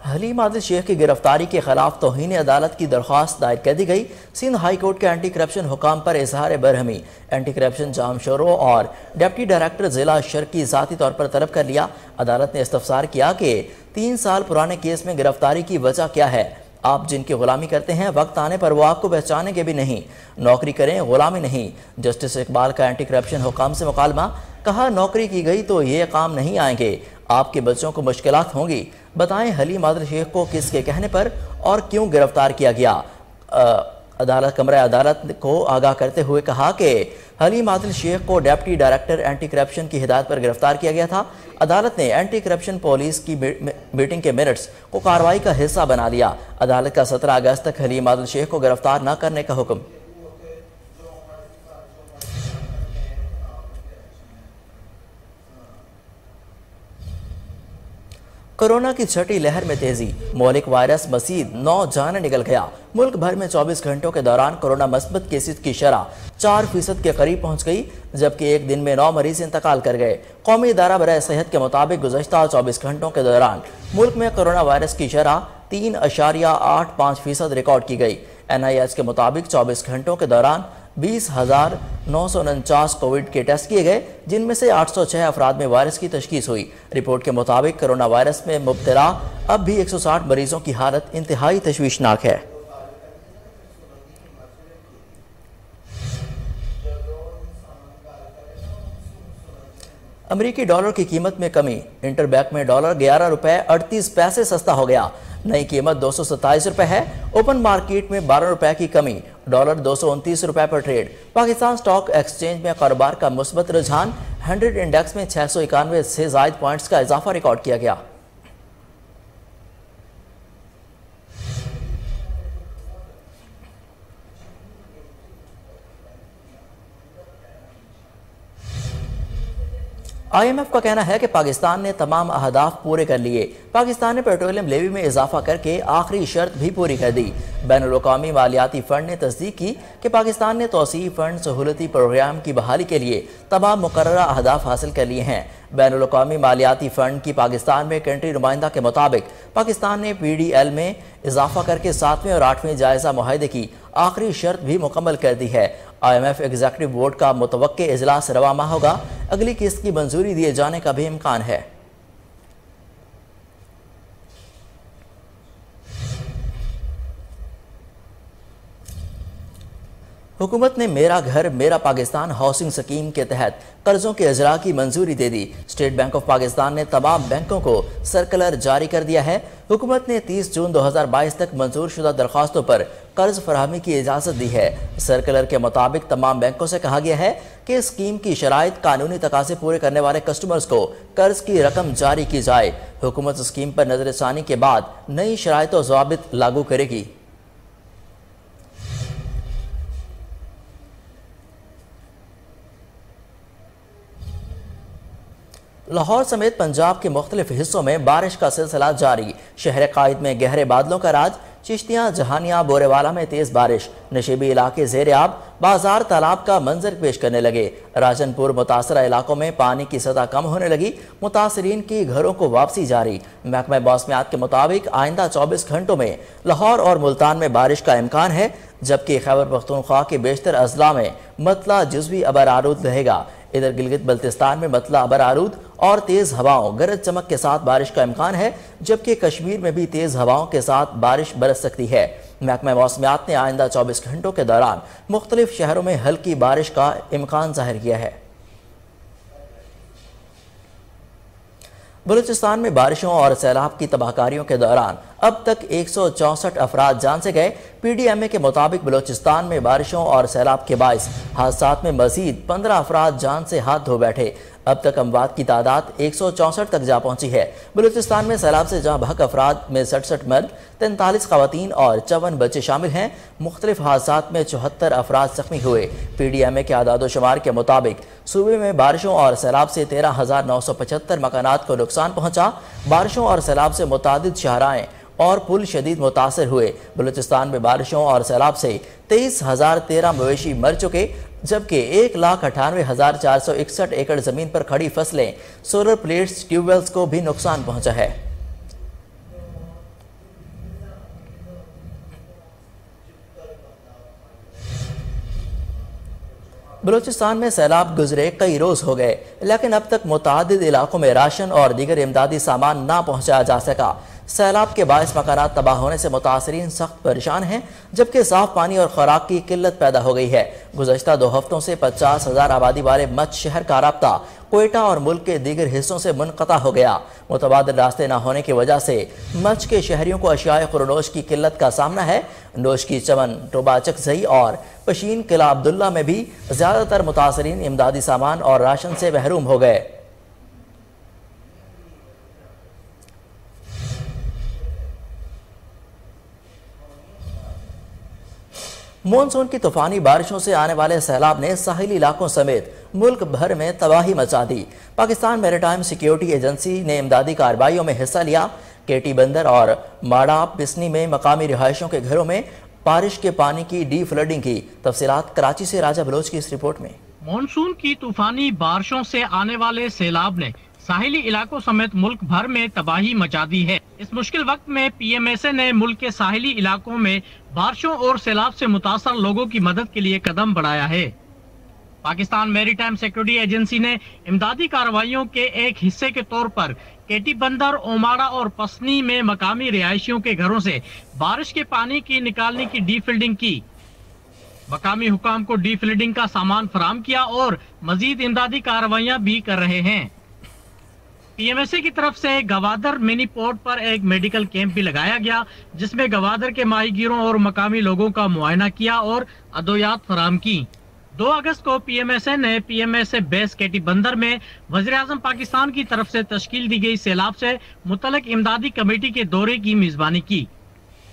हलीम आदिल शेख की गिरफ्तारी के खिलाफ तौहीन अदालत की दरख्वास्त दायर कर दी गई। सिंध हाई कोर्ट के एंटी करप्शन हुकाम पर इजहार बरहमी। एंटी करप्शन जाम शोरो और डिप्टी डायरेक्टर जिला शर की ज़ाती तौर पर तलब कर लिया। अदालत ने इस्तफसार किया कि 3 साल पुराने केस में गिरफ्तारी की वजह क्या है। आप जिनकी गुलामी करते हैं वक्त आने पर वो आपको पहचानेंगे भी नहीं। नौकरी करें, गुलामी नहीं। जस्टिस इकबाल का एंटी करप्शन हुकाम से मुकालमा। कहा नौकरी की गई तो ये काम नहीं आएंगे, आपके बच्चों को मुश्किलात होंगी। बताएं हलीम आदिल शेख को किसके कहने पर और क्यों गिरफ्तार किया गया। कमरा अदालत को आगाह करते हुए कहा कि हलीम आदिल शेख को डिप्टी डायरेक्टर एंटी करप्शन की हिदायत पर गिरफ्तार किया गया था। अदालत ने एंटी करप्शन पुलिस की मीटिंग के मिनट्स को कार्रवाई का हिस्सा बना लिया। अदालत का 17 अगस्त तक हलीम आदिल शेख को गिरफ्तार न करने का हुक्म। कोरोना की छठी लहर में तेजी, मौलिक वायरस मजीद 9 जानें निकल गया। मुल्क भर में 24 घंटों के दौरान कोरोना मस्बत केसेस की शरह 4% के करीब पहुंच गई, जबकि एक दिन में 9 मरीज इंतकाल कर गए। कौमी इदारा बराए सेहत के मुताबिक गुज़श्ता 24 घंटों के दौरान मुल्क में कोरोना वायरस की शरह 3.85% रिकॉर्ड की गई। NIH के मुताबिक 24 घंटों के दौरान 20,949 कोविड के टेस्ट किए गए, जिनमें से 806 अफराद में वायरस की तशखीस हुई। रिपोर्ट के मुताबिक कोरोना वायरस में मुब्तला अब भी 160 मरीजों की हालत इंतहाई तशवीशनाक है। अमरीकी डॉलर की कीमत में कमी, इंटरबैंक में डॉलर 11 रुपए 38 पैसे सस्ता हो गया। नई कीमत 227 रुपए है। ओपन मार्केट में 12 रुपए की कमी, डॉलर 229 रुपए पर ट्रेड। पाकिस्तान स्टॉक एक्सचेंज में कारोबार का मुस्बत रुझान, 100 इंडेक्स में 691 से जायद पॉइंट्स का इजाफा रिकॉर्ड किया गया। IMF का कहना है कि पाकिस्तान ने तमाम अहदाफ पूरे कर लिए। पाकिस्तान ने पेट्रोलियम लेवी में इजाफा करके आखिरी शर्त भी पूरी कर दी। बैनुल-अक़वामी मालियाती फ़ंड ने तस्दीक की कि पाकिस्तान ने तौसीई फ़ंड सहूलती प्रोग्राम की बहाली के लिए तमाम मुकर्ररा अहदाफ हासिल कर लिए हैं। बैनुल-अक़वामी मालियाती फ़ंड की पाकिस्तान में कंट्री नुमाइंदा के मुताबिक पाकिस्तान ने PDL में इजाफा करके 7वें और 8वें जायज़ा मुआहदे की आखिरी शर्त भी मुकम्मल कर दी है। IMF एग्जीक्यूटिव बोर्ड का मुतवक्के इजलास रवा माह होगा। अगली किस्त की मंजूरी दिए जाने का भी इम्कान है। हुकूमत ने मेरा घर मेरा पाकिस्तान हाउसिंग स्कीम के तहत कर्जों के इजरा की मंजूरी दे दी। स्टेट बैंक ऑफ पाकिस्तान ने तमाम बैंकों को सर्कुलर जारी कर दिया है। हुकूमत ने 30 जून 2022 तक मंजूर शुदा दरख्वास्तों पर कर्ज फराहमी की इजाज़त दी है। सर्कुलर के मुताबिक तमाम बैंकों से कहा गया है कि स्कीम की शराइत कानूनी तकाज़े पूरे करने वाले कस्टमर्स को कर्ज की रकम जारी की जाए। हुकूमत स्कीम पर नजरसानी के बाद नई शराइत और ज़वाबित लागू करेगी। लाहौर समेत पंजाब के मुख्तलिफ हिस्सों में बारिश का सिलसिला जारी। शहर कायद में गहरे बादलों का राज, चिश्तियाँ, जहानिया, बोरेवाला में तेज बारिश, नशीबी इलाके ज़ेर आब, बाजार तालाब का मंजर पेश करने लगे। राजनपुर मुतासरा इलाकों में पानी की सतह कम होने लगी। मुतासरीन की घरों को वापसी जारी। महकमा मौसमियात के मुताबिक आइंदा 24 घंटों में लाहौर और मुल्तान में बारिश का इम्कान है, जबकि खैबर पख्तूनख्वा के बेशतर अजला में मतला जुज़वी अबर आरूद रहेगा। इधर गिलगित बल्तिस्तान में मतला अबर आरूद और तेज हवाओं गरज चमक के साथ बारिश का इम्कान है, जबकि कश्मीर में भी तेज हवाओं के साथ बारिश बरस सकती है। महकमा मौसमियात ने आइंदा 24 घंटों के दौरान मुख्तलिफ शहरों में हल्की बारिश का इम्कान जाहिर किया है। बलूचिस्तान में बारिशों और सैलाब की तबाहकारियों के दौरान अब तक 164 अफराद जान से गए। PDMA के मुताबिक बलूचिस्तान में बारिशों और सैलाब के बाइस हादसात में मजीद 15 अफराद जान से हाथ धो बैठे। अब तक अमवात की तादाद 164 तक जा पहुंची है। बलूचिस्तान में सैलाब से जहाँ बहक अफराद में 67 मर्द, 43 खवातीन और 54 बच्चे शामिल हैं। मुख्तलिफ हादसात में 74 अफराद जख्मी हुए। PDMA के आदादोशुमार के मुताबिक सूबे में बारिशों और सैलाब से 13,975 मकानात को नुकसान पहुंचा। बारिशों और सैलाब से मुतादिद शाहराएं और पुल शदीद मुतासर हुए। बलूचिस्तान में बारिशों और सैलाब से 23,013 मवेशी मर चुके, जबकि 1,98,461 एकड़ जमीन पर खड़ी फसलें, सोलर प्लेट्स, ट्यूबवेल्स को भी नुकसान पहुंचा है। बलूचिस्तान में सैलाब गुजरे कई रोज हो गए, लेकिन अब तक मुतादिद इलाकों में राशन और दीगर इमदादी सामान ना पहुंचाया जा सका। सैलाब के बायस मकानात तबाह होने से मुतासरीन सख्त परेशान हैं, जबकि साफ पानी और खुराक की किल्लत पैदा हो गई है। गुज़श्ता 2 हफ्तों से 50,000 आबादी वाले मच शहर का राब्ता कोयटा और मुल्क के दीगर हिस्सों से मुनक़ता हो गया। मुतबादिल रास्ते न होने की वजह से मच के शहरियों को अशियाए खुरनोश की किल्लत का सामना है। नोश की चमन, टोबा चकजई और पशीन किला अब्दुल्ला में भी ज़्यादातर मुतासरीन इमदादी सामान और राशन से महरूम हो गए। मानसून की तूफानी बारिशों से आने वाले सैलाब ने साहिली इलाकों समेत मुल्क भर में तबाही मचा दी। पाकिस्तान मैरीटाइम सिक्योरिटी एजेंसी ने इमदादी कार्रवाइयों में हिस्सा लिया। केटी बंदर और माड़ा पिसनी में मकामी रिहायशों के घरों में बारिश के पानी की डी फ्लडिंग की। तफसीलात कराची से राजा बलोच की इस रिपोर्ट में। मानसून की तूफानी बारिशों से आने वाले सैलाब ने साहिली इलाकों समेत मुल्क भर में तबाही मचा दी है। इस मुश्किल वक्त में पीएमएसए ने मुल्क के साहिली इलाकों में बारिशों और सैलाब से मुतासर लोगों की मदद के लिए कदम बढ़ाया है। पाकिस्तान मैरीटाइम सिक्योरिटी एजेंसी ने इमदादी कार्रवाइयों के एक हिस्से के तौर पर केटी बंदर, ओमाड़ा और पसनी में मकामी रिहायशियों के घरों से बारिश के पानी की निकालने की डी फिल्डिंग की। मकामी हुकाम को डी फिल्डिंग का सामान फराहम किया और मजीद इमदादी कार्रवाइयां भी कर रहे हैं। पीएमएसए की तरफ से गवादर मिनी पोर्ट पर एक मेडिकल कैंप भी लगाया गया, जिसमें गवादर के माहीगीरों और मकामी लोगों का मुआयना किया और अदवियात फराहम की। 2 अगस्त को पीएमएसए ने पीएमएसए बेस केटी बंदर में वज़ीर-ए-आज़म पाकिस्तान की तरफ से तश्कील दी गई सैलाब से मुतल्लिक इमदादी कमेटी के दौरे की मेजबानी की।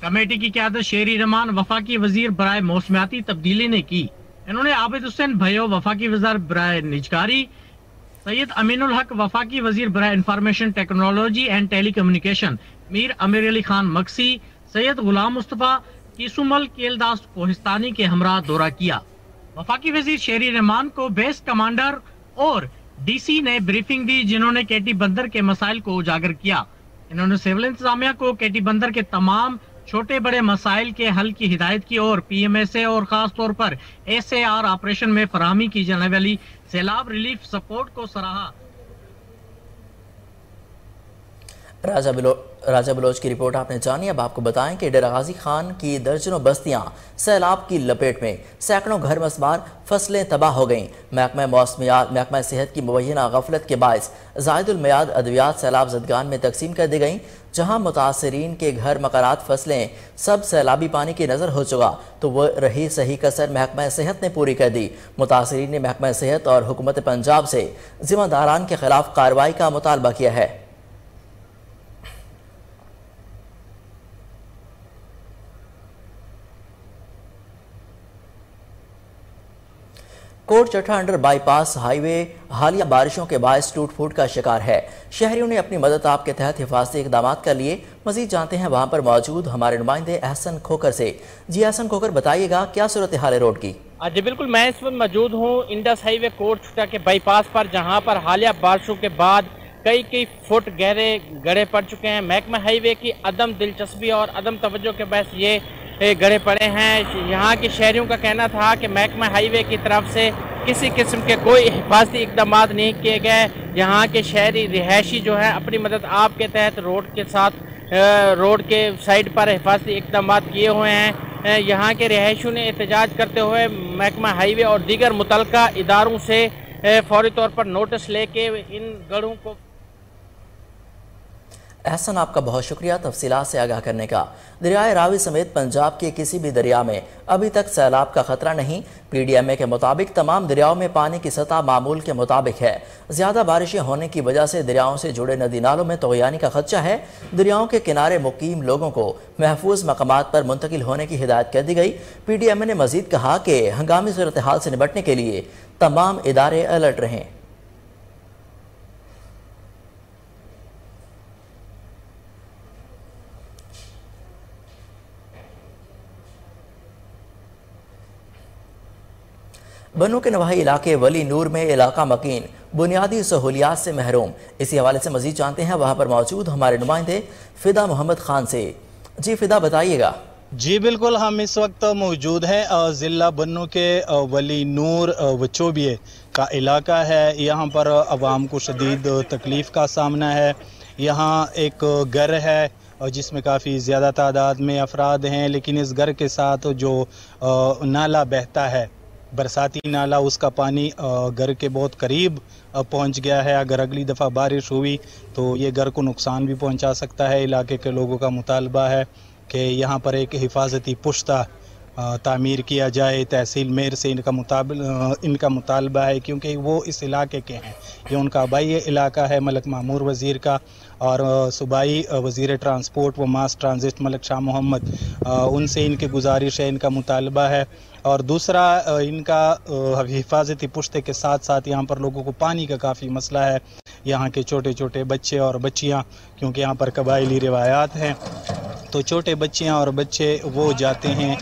कमेटी की क़यादत शेरी रहमान वफाकी वजीर बराए मौसमियाती तब्दीली ने की। इन्होंने आबिद हुसैन भयो वफाकी वज़ीर बराए निजकारी, सैयद अमीनुल हक वफाकी वजीर बराए information technology and telecommunication, Mir Amir Ali Khan Maksi, Syed गुलाम मुस्तफ़ा, किसुमल केलदास कोहिस्तानी के हमरा दौरा किया। वफाकी वजीर शेरी रहमान को बेस कमांडर और डीसी ने ब्रीफिंग दी, जिन्होंने केटी बंदर के मसाइल को उजागर किया। इन्होंने सिविल इंतजामिया को केटी बंदर के तमाम छोटे बड़े मसाइल के हल की हिदायत की और पीएमएसए और खास तौर पर एसएआर ऑपरेशन में फराहमी की जाने वाली सैलाब रिलीफ सपोर्ट को सराहा। राजा बलोच की रिपोर्ट आपने जानी। अब आपको बताएं कि डेरा गाजी खान की दर्जनों बस्तियां सैलाब की लपेट में, सैकड़ों घर मसमार, फसलें तबाह हो गईं। महकमा सेहत की मुबैना गफलत के बायस जायदुल मियाद अद्वियात सैलाब जदगान में तकसीम कर दी गईं। जहां मुतासरीन के घर, मकानात, फसलें सब सैलाबी पानी की नजर हो चुका, तो वह रही सही कसर महकमा सेहत ने पूरी कर दी। मुतासरीन ने महकमा सेहत और हुकूमत पंजाब से जिम्मेदारान के खिलाफ कार्रवाई का मुतालबा किया है। कोट चट्टा अंडर बाईपास हाईवे हालिया बारिशों के बायस टूट फूट का शिकार है। शहरियों ने अपनी मदद आप के तहत हिफाजती इकदाम कर लिए। मजीद जानते हैं वहां पर मौजूद हमारे नुमाइंदे एहसन खोकर से। जी एहसन खोकर, बताइएगा क्या सूरत हाल है रोड की? जी बिल्कुल, मैं इस वक्त मौजूद हूँ इंडस हाईवे कोट चट्टा के बाईपास पर, जहाँ पर हालिया बारिशों के बाद कई फुट गहरे गड्ढे पड़ चुके हैं। महकमा हाईवे की अदम दिलचस्पी और अदम तवज्जो के बहस ये गड्ढे पड़े हैं। यहाँ के शहरियों का कहना था कि महकमा हाईवे की तरफ से किसी किस्म के कोई हिफाजती इकदाम नहीं किए गए। यहाँ के शहरी रिहायशी जो है अपनी मदद आप के तहत रोड के साथ रोड के साइड पर हिफाजती इकदाम किए हुए हैं। यहाँ के रिहायशियों ने एहतजाज करते हुए महकमा हाईवे और दीगर मुतल्लिका इदारों से फौरी तौर पर नोटिस लेके इन गढ़ों को। एहसन, आपका बहुत शुक्रिया तफसीलात से आगाह करने का। दरियाए रावी समेत पंजाब के किसी भी दरिया में अभी तक सैलाब का खतरा नहीं। पीडीएमए के मुताबिक तमाम दरियाओं में पानी की सतह मामूल के मुताबिक है। ज़्यादा बारिशें होने की वजह से दरियाओं से जुड़े नदी नालों में तग़यानी का खदशा है। दरियाओं के किनारे मुकीम लोगों को महफूज मकामात पर मुंतकिल होने की हिदायत कर दी गई। पीडीएमए ने मजीद कहा कि हंगामी सूरत हाल से निपटने के लिए तमाम इदारे अलर्ट रहें। बन्नू के नवाही इलाके वली नूर में इलाका मकीन बुनियादी सहूलियात से महरूम। इसी हवाले से मजीद जानते हैं वहाँ पर मौजूद हमारे नुमाइंदे फिदा मोहम्मद खान से। जी फिदा, बताइएगा। जी बिल्कुल, हम इस वक्त मौजूद हैं ज़िला बन्नू के वली नूर वचोबिये का इलाका है। यहाँ पर अवाम को शदीद तकलीफ़ का सामना है। यहाँ एक घर है जिसमें काफ़ी ज़्यादा तादाद में अफराद हैं, लेकिन इस घर के साथ जो नाला बहता है, बरसाती नाला, उसका पानी घर के बहुत करीब पहुंच गया है। अगर अगली दफ़ा बारिश हुई तो ये घर को नुकसान भी पहुंचा सकता है। इलाके के लोगों का मुतालबा है कि यहाँ पर एक हिफाजती पुश्ता तामीर किया जाए। तहसील मेयर से इनका मुतालबा है क्योंकि वो इस इलाके के हैं, ये उनका आबाई इलाका है मलक मामूर वज़ीर का, और सूबाई वज़ीर ट्रांसपोर्ट व मास ट्रांजिट मलक शाह मोहम्मद, उनसे इनकी गुजारिश है, इनका मुतालबा है। और दूसरा इनका हिफाजती पुश्ते के साथ साथ यहाँ पर लोगों को पानी का काफ़ी मसला है। यहाँ के छोटे छोटे बच्चे और बच्चियाँ, क्योंकि यहाँ पर कबायली रिवायात हैं, तो छोटे बच्चियाँ और बच्चे वो जाते हैं,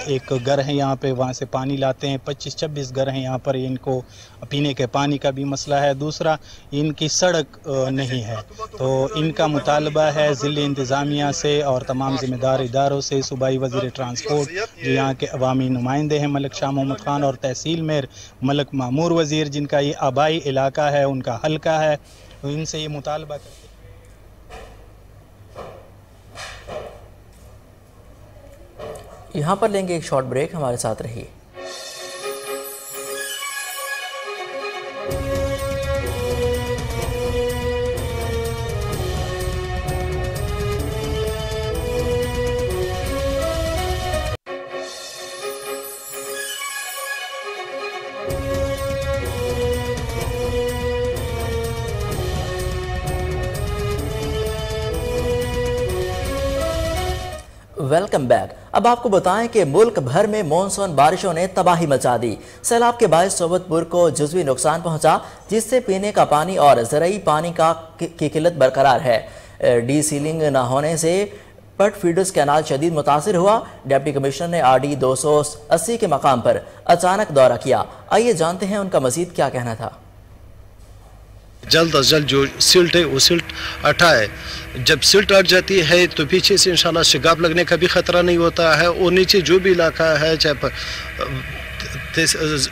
एक घर है यहाँ पे, वहाँ से पानी लाते हैं। 25-26 घर हैं यहाँ पर, इनको पीने के पानी का भी मसला है। दूसरा इनकी सड़क नहीं है, तो इनका मुतालबा है ज़िले इंतज़ामिया से और तमाम ज़िम्मेदार इदारों से, सूबाई वज़ीर ट्रांसपोर्ट जो यहाँ के अवामी नुमाइंदे हैं मलक शाह मोहम्मद ख़ान, और तहसील मेयर मलक मामूर वज़ीर जिनका ये आबाई इलाका है, उनका हल्का है, इनसे ये मुतालबा करते हैं। यहाँ पर लेंगे एक शॉर्ट ब्रेक, हमारे साथ रहिए। Welcome back. अब आपको बताएं कि मुल्क भर में मॉनसून बारिशों ने तबाही मचा दी। सैलाब के बायस सोबतपुर को जुज़वी नुकसान पहुंचा, जिससे पीने का पानी और ज़रूरी पानी की किल्लत बरकरार है। डी सीलिंग न होने से पट फीडर्स कैनाल शदीद मुतासिर हुआ। डिप्टी कमिश्नर ने RD 280 के मकाम पर अचानक दौरा किया। आइए जानते हैं उनका मजीद क्या कहना था। जल्द अज जल्द जो सिल्ट है वो सिल्ट हटाए। जब सिल्ट हट जाती है तो पीछे से इंशाल्लाह शिगाफ लगने का भी ख़तरा नहीं होता है। और नीचे जो भी इलाका है, चाहे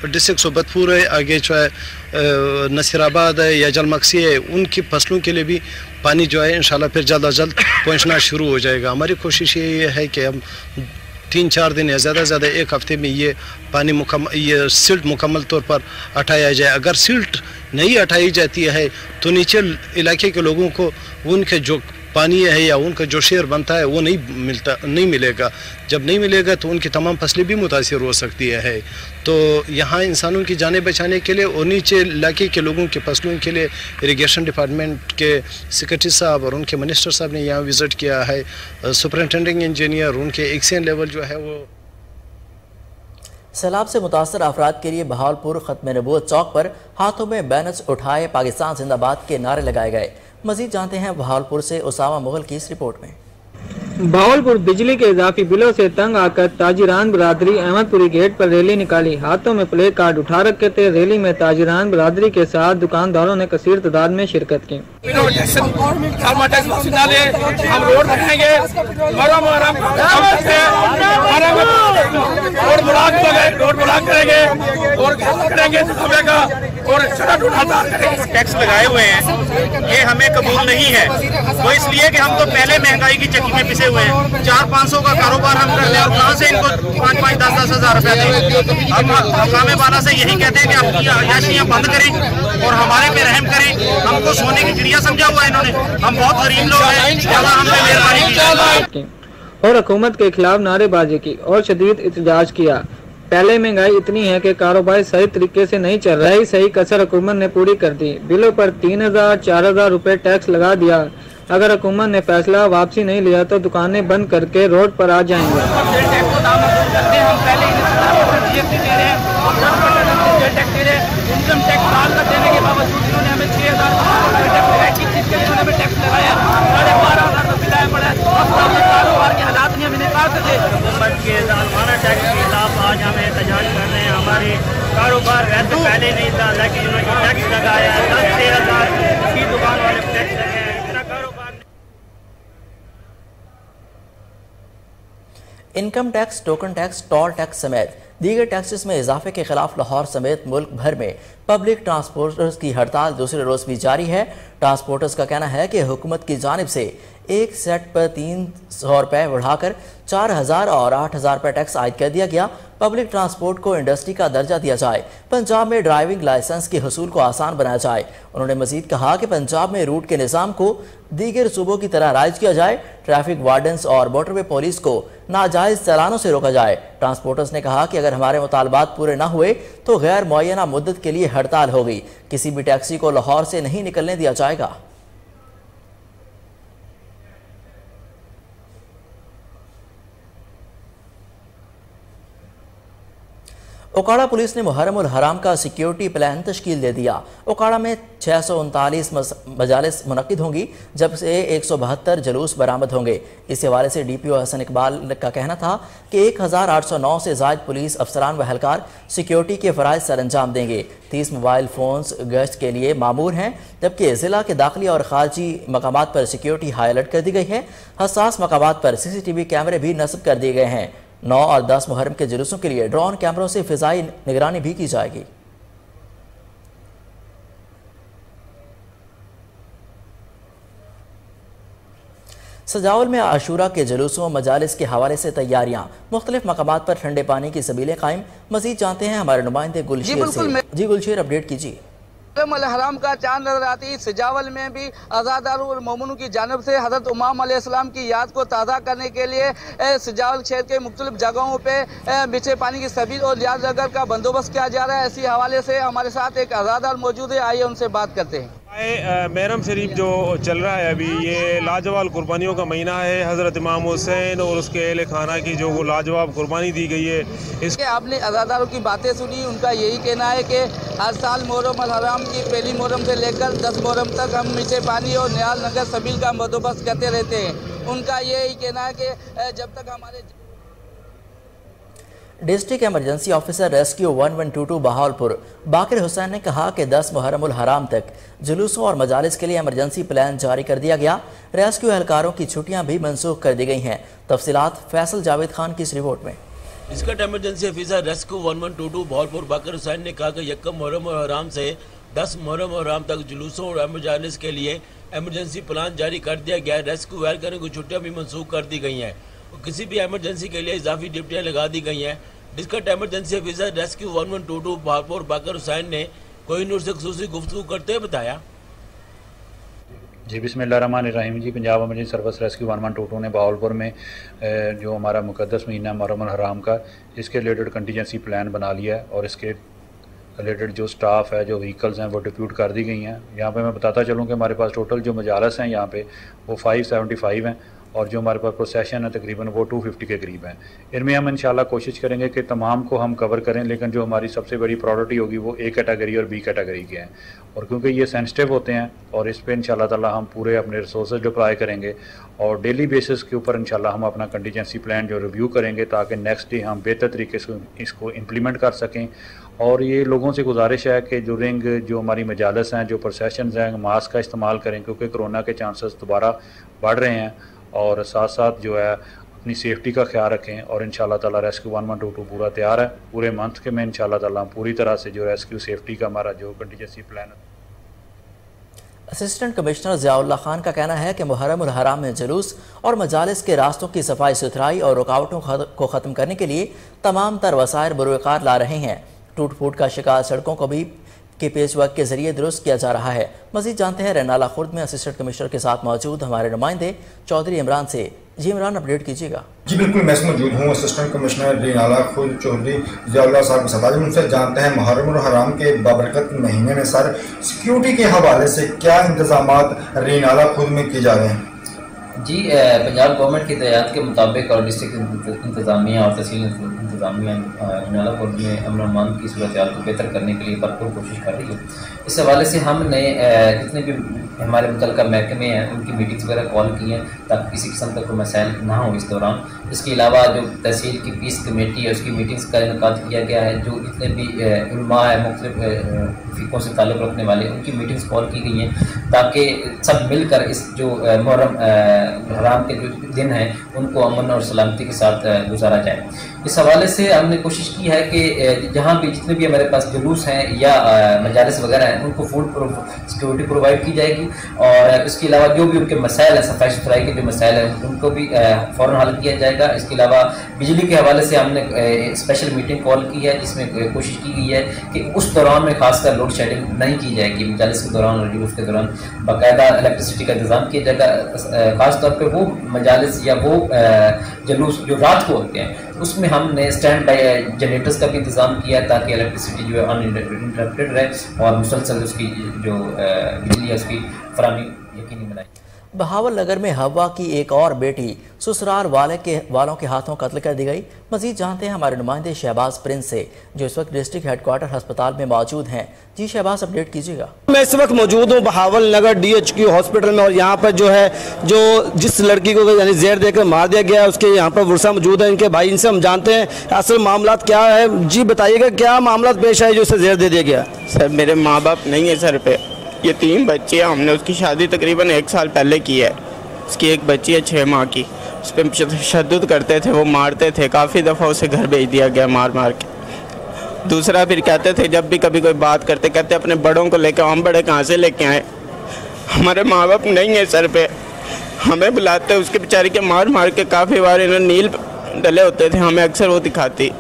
डिस्ट्रिक्ट सोबतपुर है, आगे चाहे नसीराबाद है या जलमक्सी है, उनकी फसलों के लिए भी पानी जो है इंशाल्लाह फिर जल्द अज जल्द पहुँचना शुरू हो जाएगा। हमारी कोशिश ये है कि हम 3-4 दिन या ज़्यादा से ज़्यादा एक हफ़्ते में ये पानी ये सिल्ट मुकम्मल तौर पर हटाया जाए। अगर सिल्ट नहीं हटाई जाती है तो नीचे इलाके के लोगों को उनके जो पानी है या उनका जो शेयर बनता है वो नहीं मिलेगा। जब नहीं मिलेगा तो उनकी तमाम फसलें भी मुतासिर हो सकती है। तो यहाँ इंसानों की जानें बचाने के लिए और नीचे इलाके के लोगों की फसलों के लिए इरिगेशन डिपार्टमेंट के सेक्रेटरी साहब और उनके मिनिस्टर साहब ने यहाँ विज़िट किया है। सुपरिटेंडिंग इंजीनियर, उनके एक्शन लेवल जो है वो। सैलाब से मुतासर अफराद के लिए बहावलपुर खत्म नबूवत चौक पर हाथों में बैनर्स उठाए पाकिस्तान जिंदाबाद के नारे लगाए गए। मजीद जानते हैं बहावलपुर से उसामा मुगल की इस रिपोर्ट में। बहावलपुर बिजली के इजाफी बिलों से तंग आकर ताजिरान बरादरी अहमदपुरी गेट पर रैली निकाली। हाथों में प्ले कार्ड उठा रखे थे। रैली में ताजिरान बरादरी के साथ दुकानदारों ने कसीर तादाद में शिरकत की। हम रोड बनाएंगे, रोड ब्लॉक करेंगे और टैक्स लगाए हुए हैं, ये हमें कबूल नहीं है। वो इसलिए कि हम तो पहले महंगाई की चक्की में पिसे हुए हैं। 400-500 का कारोबार हम कर रहे हैं और कहाँ से इनको 5-5, 10-10 हज़ार रुपया दें। हम हकामे वाला से यही कहते हैं कि अपनी अयाशियाँ बंद करें और हमारे पे रहम करें। हमको सोने की चिड़िया समझा हुआ है इन्होंने। हम बहुत गरीब लोग हैं, ज़्यादा हम पे मेहरबानी की और हुकूमत के खिलाफ नारेबाजी की और शदीद एहतजाज किया। पहले महंगाई इतनी है कि कारोबार सही तरीके से नहीं चल रहा है। सही कसर हुकूमत ने पूरी कर दी। बिलों पर 3,000-4,000 रुपए टैक्स लगा दिया। अगर हुकूमत ने फैसला वापसी नहीं लिया तो दुकानें बंद करके रोड पर आ जाएंगे। आज हम एहतजाज कर रहे हैं। हमारे कारोबार वैसे पहले नहीं था, लेकिन उन्होंने टैक्स लगाया 10-13,000 की दुकान वाले टैक्स लगाया, इतना कारोबार। Income tax, token tax, toll tax समेत दीगर टैक्सेस में इजाफे के खिलाफ लाहौर समेत मुल्क भर में पब्लिक ट्रांसपोर्टर्स की हड़ताल दूसरे रोज भी जारी है। ट्रांसपोर्टर्स का कहना है कि हुकूमत की जानिब से एक सेट पर 300 रुपये बढ़ाकर 4000 और 8000 रुपये टैक्स आयद कर दिया गया। पब्लिक ट्रांसपोर्ट को इंडस्ट्री का दर्जा दिया जाए। पंजाब में ड्राइविंग लाइसेंस के हसूल को आसान बनाया जाए। उन्होंने मजीद कहा कि पंजाब में रूट के निज़ाम को दीगर सूबों की तरह राइज किया जाए। ट्रैफिक वार्डन्स और मोटरवे पुलिस को नाजायज़ चालानों से रोका जाए। ट्रांसपोर्टर्स ने कहा कि अगर हमारे मुतालबात पूरे न हुए तो गैर मुअय्यना मुद्दत के लिए हड़ताल होगी। किसी भी टैक्सी को लाहौर से नहीं निकलने दिया जाएगा। ओकाड़ा पुलिस ने मुहर्रम उल हराम का सिक्योरिटी प्लान तश्कील दे दिया। ओकाड़ा में 639 मजालिस मुनक्किद होंगी, जब से 172 जुलूस बरामद होंगे। इस हवाले से DPO हसन इकबाल का कहना था कि 1809 से ज़ायद पुलिस अफसरान व एहलकार सिक्योरिटी के फ़राइज़ सर अंजाम देंगे। 30 मोबाइल फ़ोन्स गश्त के लिए मामूर हैं, जबकि ज़िला के दाखिली और खारजी मकामात पर सिक्योरिटी हाई अलर्ट कर दी गई है। हसास मकामात पर CCTV कैमरे भी नस्ब कर दिए गए हैं। 9 और 10 मुहर्रम के जुलूसों के लिए ड्रोन कैमरों से फिजाई निगरानी भी की जाएगी। सजावल में आशूरा के जुलूसों मजालिस के हवाले से तैयारियां। मुख्तलिफ मकामात पर ठंडे पानी की सबीलें कायम। मजीद जानते हैं हमारे नुमाइंदे गुलशेर से। जी गुलशेर, अपडेट कीजिए। हराम का चांद नजर आती सजावल में भी अज़ादारों और मोमिनों की जानब से हज़रत उमाम अलैहिस्सलाम की याद को ताज़ा करने के लिए सजावल शहर के मुख्तलिफ जगहों पे मीठे पानी की सबील और लियाज लंगर का बंदोबस्त किया जा रहा है। इसी हवाले से हमारे साथ एक अज़ादार मौजूद है, आइए उनसे बात करते हैं। मुहर्रम शरीफ जो चल रहा है अभी, ये लाजवाब कुर्बानियों का महीना है। हज़रत इमाम हुसैन और उसके अहले खाना की जो वो लाजवाब कुर्बानी दी गई है। इसके आपने अज़ादारों की बातें सुनी, उनका यही कहना है कि हर साल मुहर्रम अल हराम की पहली मुहर्रम से लेकर 10 मुहर्रम तक हम मीठे पानी और नियाज नगर सबील का बंदोबस्त करते रहते हैं। उनका यही कहना है कि जब तक हमारे district emergency officer rescue 1122 Bahawalpur Baqir Hussain ने कहा कि 10 मुहर्रम उल हराम तक जुलूसों और मजालिस के लिए इमरजेंसी प्लान जारी कर दिया गया। रेस्क्यू एहलकारों की छुट्टियां भी मनसूख कर दी गई हैं। तफसीलात फैसल जावेद खान की इस रिपोर्ट में। इसका emergency officer rescue 1122 Bahawalpur Baqir Hussain ने कहा कि यकम मुहर्रम उल हराम से 10 मुहर्रम उल हराम तक जुलूसों और मजालिस के लिए इमरजेंसी प्लान जारी कर दिया गया है। रेस्क्यू एहलकारों की छुट्टियाँ भी मनसूख कर दी गई हैं। किसी भी इमरजेंसी के लिए इजाफी ड्यूटियाँ लगा दी गई हैं। District emergency officer rescue 1122 Bahawalpur Baqir Hussain ने कोहिनूर से खुसूसी गुफ्तगू करते हुए बताया। जी बिस्मिल्लाहिर्रहमानिर्रहीम। जी पंजाब इमरजेंसी सर्विस रेस्क्यू 1122 ने बहावलपुर में जो हमारा मुकद्दस महीना मुहर्रम उल हराम का, इसके रिलेटेड कंटीजेंसी प्लान बना लिया है और इसके रिलेटेड जो स्टाफ है, जो व्हीकल्स हैं, वो डिप्यूट कर दी गई हैं। यहाँ पे मैं बताता चलूँ कि हमारे पास टोटल जो मजालस हैं यहाँ पे वो 575 हैं और जो हमारे पास प्रोसेशन है तकरीबन वो 250 के करीब हैं। इनमें हम इंशाल्लाह कोशिश करेंगे कि तमाम को हम कवर करें, लेकिन जो हमारी सबसे बड़ी प्रायोरिटी होगी वो A कैटेगरी और B कैटेगरी के हैं। और क्योंकि ये सेंसिटिव होते हैं और इस पर इंशाल्लाह ताला हम पूरे अपने रिसोर्सेज डिप्लॉय करेंगे और डेली बेसिस के ऊपर इंशाल्लाह हम अपना कंटीजेंसी प्लान जो रिव्यू करेंगे ताकि नेक्स्ट डे हम बेहतर तरीके से इसको इम्प्लीमेंट कर सकें। और ये लोगों से गुजारिश है कि ड्यूरिंग जो हमारी मजालस हैं, जो प्रोसेशन हैं, मास्क का इस्तेमाल करें क्योंकि कोरोना के चांसेस दोबारा बढ़ रहे हैं। और साथ साथ जो है अपनी सेफ्टी का ख्याल रखें और इंशाल्लाह ताला रेस्क्यू 1122 पूरा तैयार है। पूरे मंथ के में इंशाल्लाह ताला पूरी तरह से जो रेस्क्यू सेफ्टी का हमारा जो कंटीजेंसी प्लान है। असिस्टेंट कमिश्नर ज़ियाउल्लाह खान का कहना है कि मुहर्रम उल हराम में जुलूस और मजालिस के रास्तों की सफाई सुथराई और रुकावटों को ख़त्म करने के लिए तमाम तर वसाइल बुरुकार ला रहे हैं। टूट फूट का शिकार सड़कों को भी के पेशवर्क के जरिए दुरुस्त किया जा रहा है। मजीद जानते हैं रनाला खुर्द में असिस्टेंट कमिश्नर के साथ मौजूद हमारे नुमाइंदे चौधरी इमरान से। जी इमरान, अपडेट कीजिएगा। जी बिल्कुल, मैं मौजूद हूँ असिस्टेंट कमिश्नर रनाला खुर्द चौधरी ज़ियाउल्लाह साहब के साथ। उनसे जानते हैं मुहर्रम उल हराम के बाबरकत महीने में सर सिक्योरिटी के हवाले से क्या इंतजामात रनाला खुर्द में किए जा रहे हैं? जी पंजाब गवर्नमेंट की हिदायत के मुताबिक और डिस्ट्रिक्ट इंतजामिया और तहसील इंतजामिया रनाला खुर्द में अमन अमान की सूरत को बेहतर करने के लिए भरपूर कोशिश कर रही है। इस हवाले से हमने जितने भी हमारे मुतल्लिका महकमे हैं उनकी मीटिंग्स वगैरह कॉल की हैं ताकि किसी किस्म का कोई मसाइल ना हो इस दौरान। इसके अलावा जो तहसील की पीस कमेटी है उसकी मीटिंग्स का इनेकाद किया गया है। जो जितने भी उलमा है मुख्तलिफ फ़िक़ों से ताल्लुक़ रखने वाले उनकी मीटिंग्स कॉल की गई हैं ताकि सब मिलकर इस जो मुहर्रम हराम के जो दिन हैं उनको अमन और सलामती के साथ गुजारा जाए। इस हवाले से हमने कोशिश की है कि जहाँ भी जितने भी हमारे पास जुलूस हैं या मजालिस वगैरह हैं उनको फूड सिक्योरिटी प्रोवाइड की जाएगी और इसके अलावा जो भी उनके मसाइल हैं सफाई सुथराई के जो मसाइल हैं उनको भी फ़ौरन हल किया जाएगा। इसके अलावा बिजली के हवाले से हमने स्पेशल मीटिंग कॉल की है जिसमें कोशिश की गई है कि उस दौरान में खासकर लोड शेडिंग नहीं की जाएगी। मजालिस के दौरान और जुलूस के दौरान बाकायदा इलेक्ट्रिसिटी का इंतज़ाम किया जाएगा। ख़ासतौर पर वो मजालिस या वो जुलूस जो रात को होते हैं उसमें हमने स्टैंड बाई जनरेटर्स का भी इंतज़ाम किया है ताकि इलेक्ट्रिसिटी जो है अनइंटरप्टेड रहे और मुसलसल उसकी जो बिजली है उसकी फराहमी यकीनी बनाई। बहावलनगर में हवा की एक और बेटी ससुराल वालों के हाथों कत्ल कर दी गई। मजीद जानते हैं हमारे नुमाइंदे शहबाज प्रिंस से जो इस वक्त डिस्ट्रिक्ट हेडक्वार्टर अस्पताल में मौजूद हैं। जी शहबाज, अपडेट कीजिएगा। मैं इस वक्त मौजूद हूँ बहावलनगर DHQ हॉस्पिटल में और यहाँ पर जो है जिस लड़की को यानी जहर देकर मार दिया गया उसके यहाँ पर वर्षा मौजूद है, इनके भाई, इनसे हम जानते हैं असल मामला क्या है। जी बताइएगा, क्या मामला पेश आए जो उसे जहर दे दिया गया? सर मेरे माँ बाप नहीं है सर पे, ये 3 बच्चे हैं। हमने उसकी शादी तकरीबन 1 साल पहले की है। उसकी एक बच्ची है 6 माह की। उस पर तशद्दुद करते थे, वो मारते थे। काफ़ी दफ़ा उसे घर भेज दिया गया मार मार के। दूसरा फिर कहते थे जब भी कभी कोई बात करते कहते अपने बड़ों को लेकर, हम बड़े कहाँ से लेके आए? हमारे माँ बाप नहीं है सर पे, हमें बुलाते उसके बेचारे के मार मार के। काफ़ी बार इन्होंने नील डले होते थे, हमें अक्सर वो दिखाती।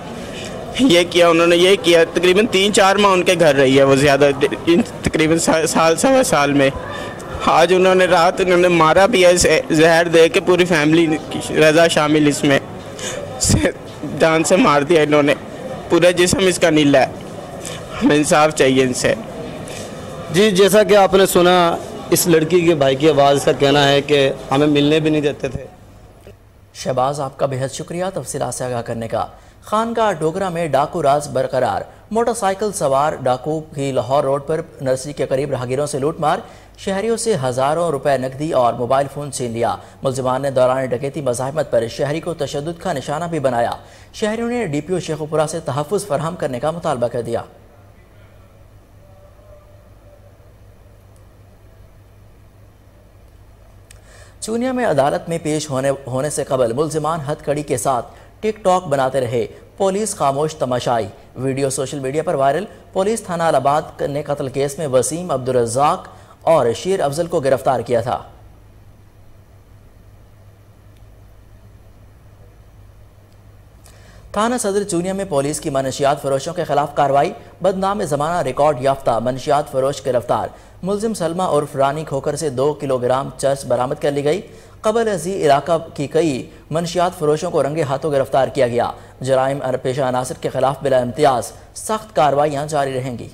ये किया उन्होंने, ये किया। तकरीबन 3-4 माह उनके घर रही है वो, ज़्यादा तकरीबन साल सवा साल में। आज उन्होंने रात उन्होंने मारा भी है, जहर दे के पूरी फैमिली रज़ा शामिल इसमें जान से मार दिया इन्होंने। पूरा जिस्म इसका नीला है। हमें इंसाफ चाहिए इनसे। जी जैसा कि आपने सुना, इस लड़की के भाई की आवाज़ का कहना है कि हमें मिलने भी नहीं देते थे। शहबाज, आपका बेहद शुक्रिया तफसीलात से आगाह करने का। खानका डोगरा में डाकू राज बरकरार। मोटरसाइकिल सवार डाकू की लाहौर रोड पर नर्सरी के करीब राहगीरों से लूटमार। शहरियों से हज़ारों रुपए नकदी और मोबाइल फ़ोन छीन लिया। मुलजिमान ने दौरान डकैती मज़ाहमत पर शहरी को तशद्दुद का निशाना भी बनाया। शहरियों ने DPO शेखुपुरा से तहफ़्फ़ुज़ फराहम करने का मुतालबा कर दिया। चूनिया में अदालत में पेश होने से कबल मुलजिमान हथकड़ी के साथ टिकटॉक बनाते रहे। पुलिस खामोश तमाशाई। वीडियो सोशल मीडिया पर वायरल। पुलिस थाना अलाहाबाद ने कत्ल केस में वसीम, अब्दुल रज़ाक और शेर अफजल को गिरफ्तार किया था। थाना सदर चूनिया में पुलिस की मनशियात फरोशों के खिलाफ कार्रवाई। बदनाम ज़माना रिकॉर्ड याफ्ता मनशियात फरोश गिरफ्तार। मुलजिम सलमा उर्फ रानी खोकर से 2 किलोग्राम चर्च बरामद कर ली गई। कबल अजी इलाका की कई मनशियात फरोशों को रंगे हाथों गिरफ्तार किया गया। जराइम पेशा अनासर के खिलाफ बिला इम्तियाज सख्त कार्रवाइयाँ जारी रहेंगी।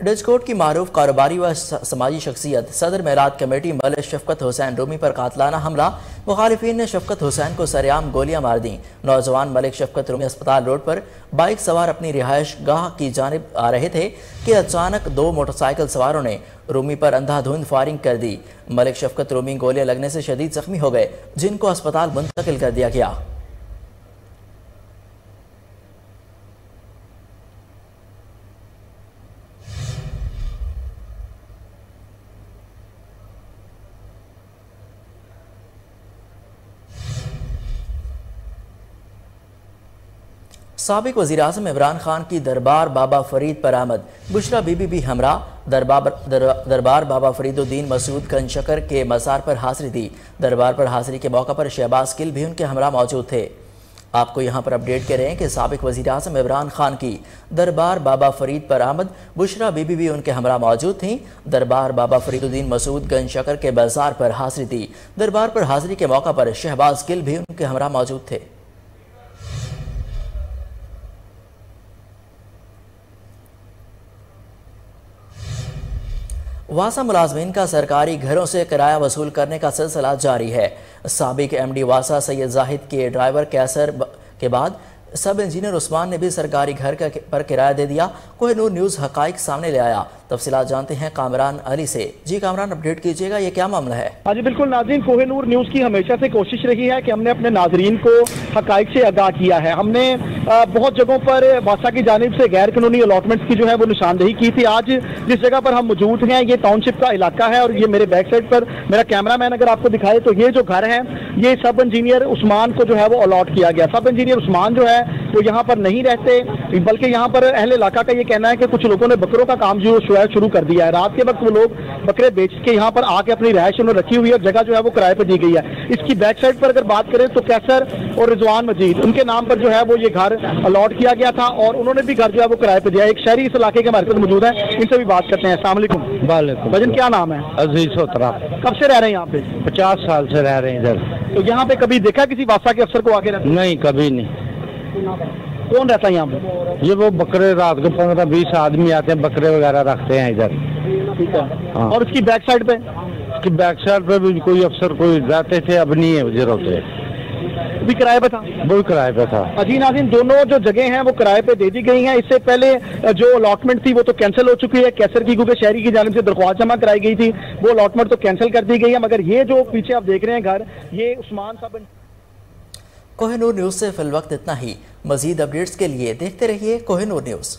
डचकोट की मारूफ कारोबारी व समाजी शख्सियत सदर मेलाद कमेटी मलिक शफकत हुसैन रूमी पर कातलाना हमला। मुखालिफिन ने शफकत हुसैन को सरेआम गोलियां मार दी। नौजवान मलिक शफकत रूमी अस्पताल रोड पर बाइक सवार अपनी रिहाइश गाह की जानिब आ रहे थे कि अचानक 2 मोटरसाइकिल सवारों ने रूमी पर अंधाधुंध फायरिंग कर दी। मलिक शफकत रूमी गोलियां लगने से शदीद जख्मी हो गए, जिनको अस्पताल मुंतकिल कर दिया गया। साबिक वज़ीर आज़म इमरान खान की दरबार बाबा फरीद पर आमद। बुशरा बीबी भी हमरा। दरबार बाबा फरीदुद्दीन मसूद गंजशकर के मज़ार पर हाज़िरी दी। दरबार पर हाज़िरी के मौका पर शहबाज गिल भी उनके हमरा मौजूद थे। आपको यहाँ पर अपडेट कर रहे हैं कि साबिक वज़ीर आज़म इमरान खान की दरबार बाबा फरीद पर आमद। बुशरा बीबी भी उनके हमरा मौजूद थीं। दरबार बाबा फरीदुद्दीन मसूद गंजशकर के बाजार पर हाज़िरी दी। दरबार पर हाज़िरी के मौका पर शहबाज गिल भी उनके हमरा मौजूद थे। वासा मुलाजमीन का सरकारी घरों से किराया वसूल करने का सिलसिला जारी है। साबिक MD वासा सैयद जाहिद के ड्राइवर कैसर के बाद सब इंजीनियर उस्मान ने भी सरकारी घर पर किराया दे दिया। कोहिनूर न्यूज़ हकाइक सामने ले आया। तफसीलात जानते हैं कामरान अली से। जी कामरान, अपडेट कीजिएगा, ये क्या मामला है? हाँ जी बिल्कुल नाज़रीन, कोहिनूर न्यूज़ की हमेशा से कोशिश रही है कि हमने अपने नाजरीन को हकाइक से आगाह किया है। हमने बहुत जगहों पर बादशाह की जानिब से गैर कानूनी अलॉटमेंट्स की जो है वो निशानदेही की थी। आज जिस जगह पर हम मौजूद हैं ये टाउनशिप का इलाका है और ये मेरे बैक साइड पर मेरा कैमरामैन अगर आपको दिखाए तो ये जो घर है ये सब इंजीनियर उस्मान को जो है वो अलॉट किया गया। सब इंजीनियर उस्मान जो है वो यहाँ पर नहीं रहते, बल्कि यहाँ पर अहले इलाका का ये कहना है कि कुछ लोगों ने बकरों का काम जो है शुरू कर दिया है। रात के वक्त वो लोग बकरे बेच के यहाँ पर आके अपनी रहायश उन्होंने रखी हुई है और जगह जो है वो किराए पर दी गई है। इसकी बैक साइड पर अगर बात करें तो कैसर और रिजवान मजीद उनके नाम पर जो है वो ये घर अलॉट किया गया था और उन्होंने भी घर जो है वो किराए पर दिया। एक शहरी इस इलाके के हमारे साथ मौजूद है, इनसे भी बात करते हैं। अस्सलाम वालेकुम। वालेकुम। भजन क्या नाम है? अजीज होतरा। कब से रह रहे हैं यहाँ पे? 50 साल से रह रहे हैं इधर। तो यहाँ पे कभी देखा किसी बादशाह के अफसर को आके रहते? नहीं, कभी नहीं। कौन रहता है यहाँ पे? ये वो बकरे रात को 15-20 आदमी आते हैं, बकरे वगैरह रखते हैं इधर। ठीक है। हाँ। और उसकी बैक साइड पे? उसकी बैक साइड पे भी कोई अफसर कोई रहते थे, अब नहीं है जरूरत। भी किराए पे था? वो किराए पे था। अजी नाज़रीन, दोनों जो जगह हैं वो किराए पे दे दी गई हैं। इससे पहले जो अलॉटमेंट थी वो तो कैंसिल हो चुकी है कैसर की, क्योंकि शहरी की जानिब से दरख्वास्त जमा कराई गई थी, वो अलॉटमेंट तो कैंसिल कर दी गई है। मगर ये जो पीछे आप देख रहे हैं घर, ये उस्मान साहब। कोहिनूर न्यूज़ से फिलवक्त इतना ही। मजीद अपडेट्स के लिए देखते रहिए कोहिनूर न्यूज़।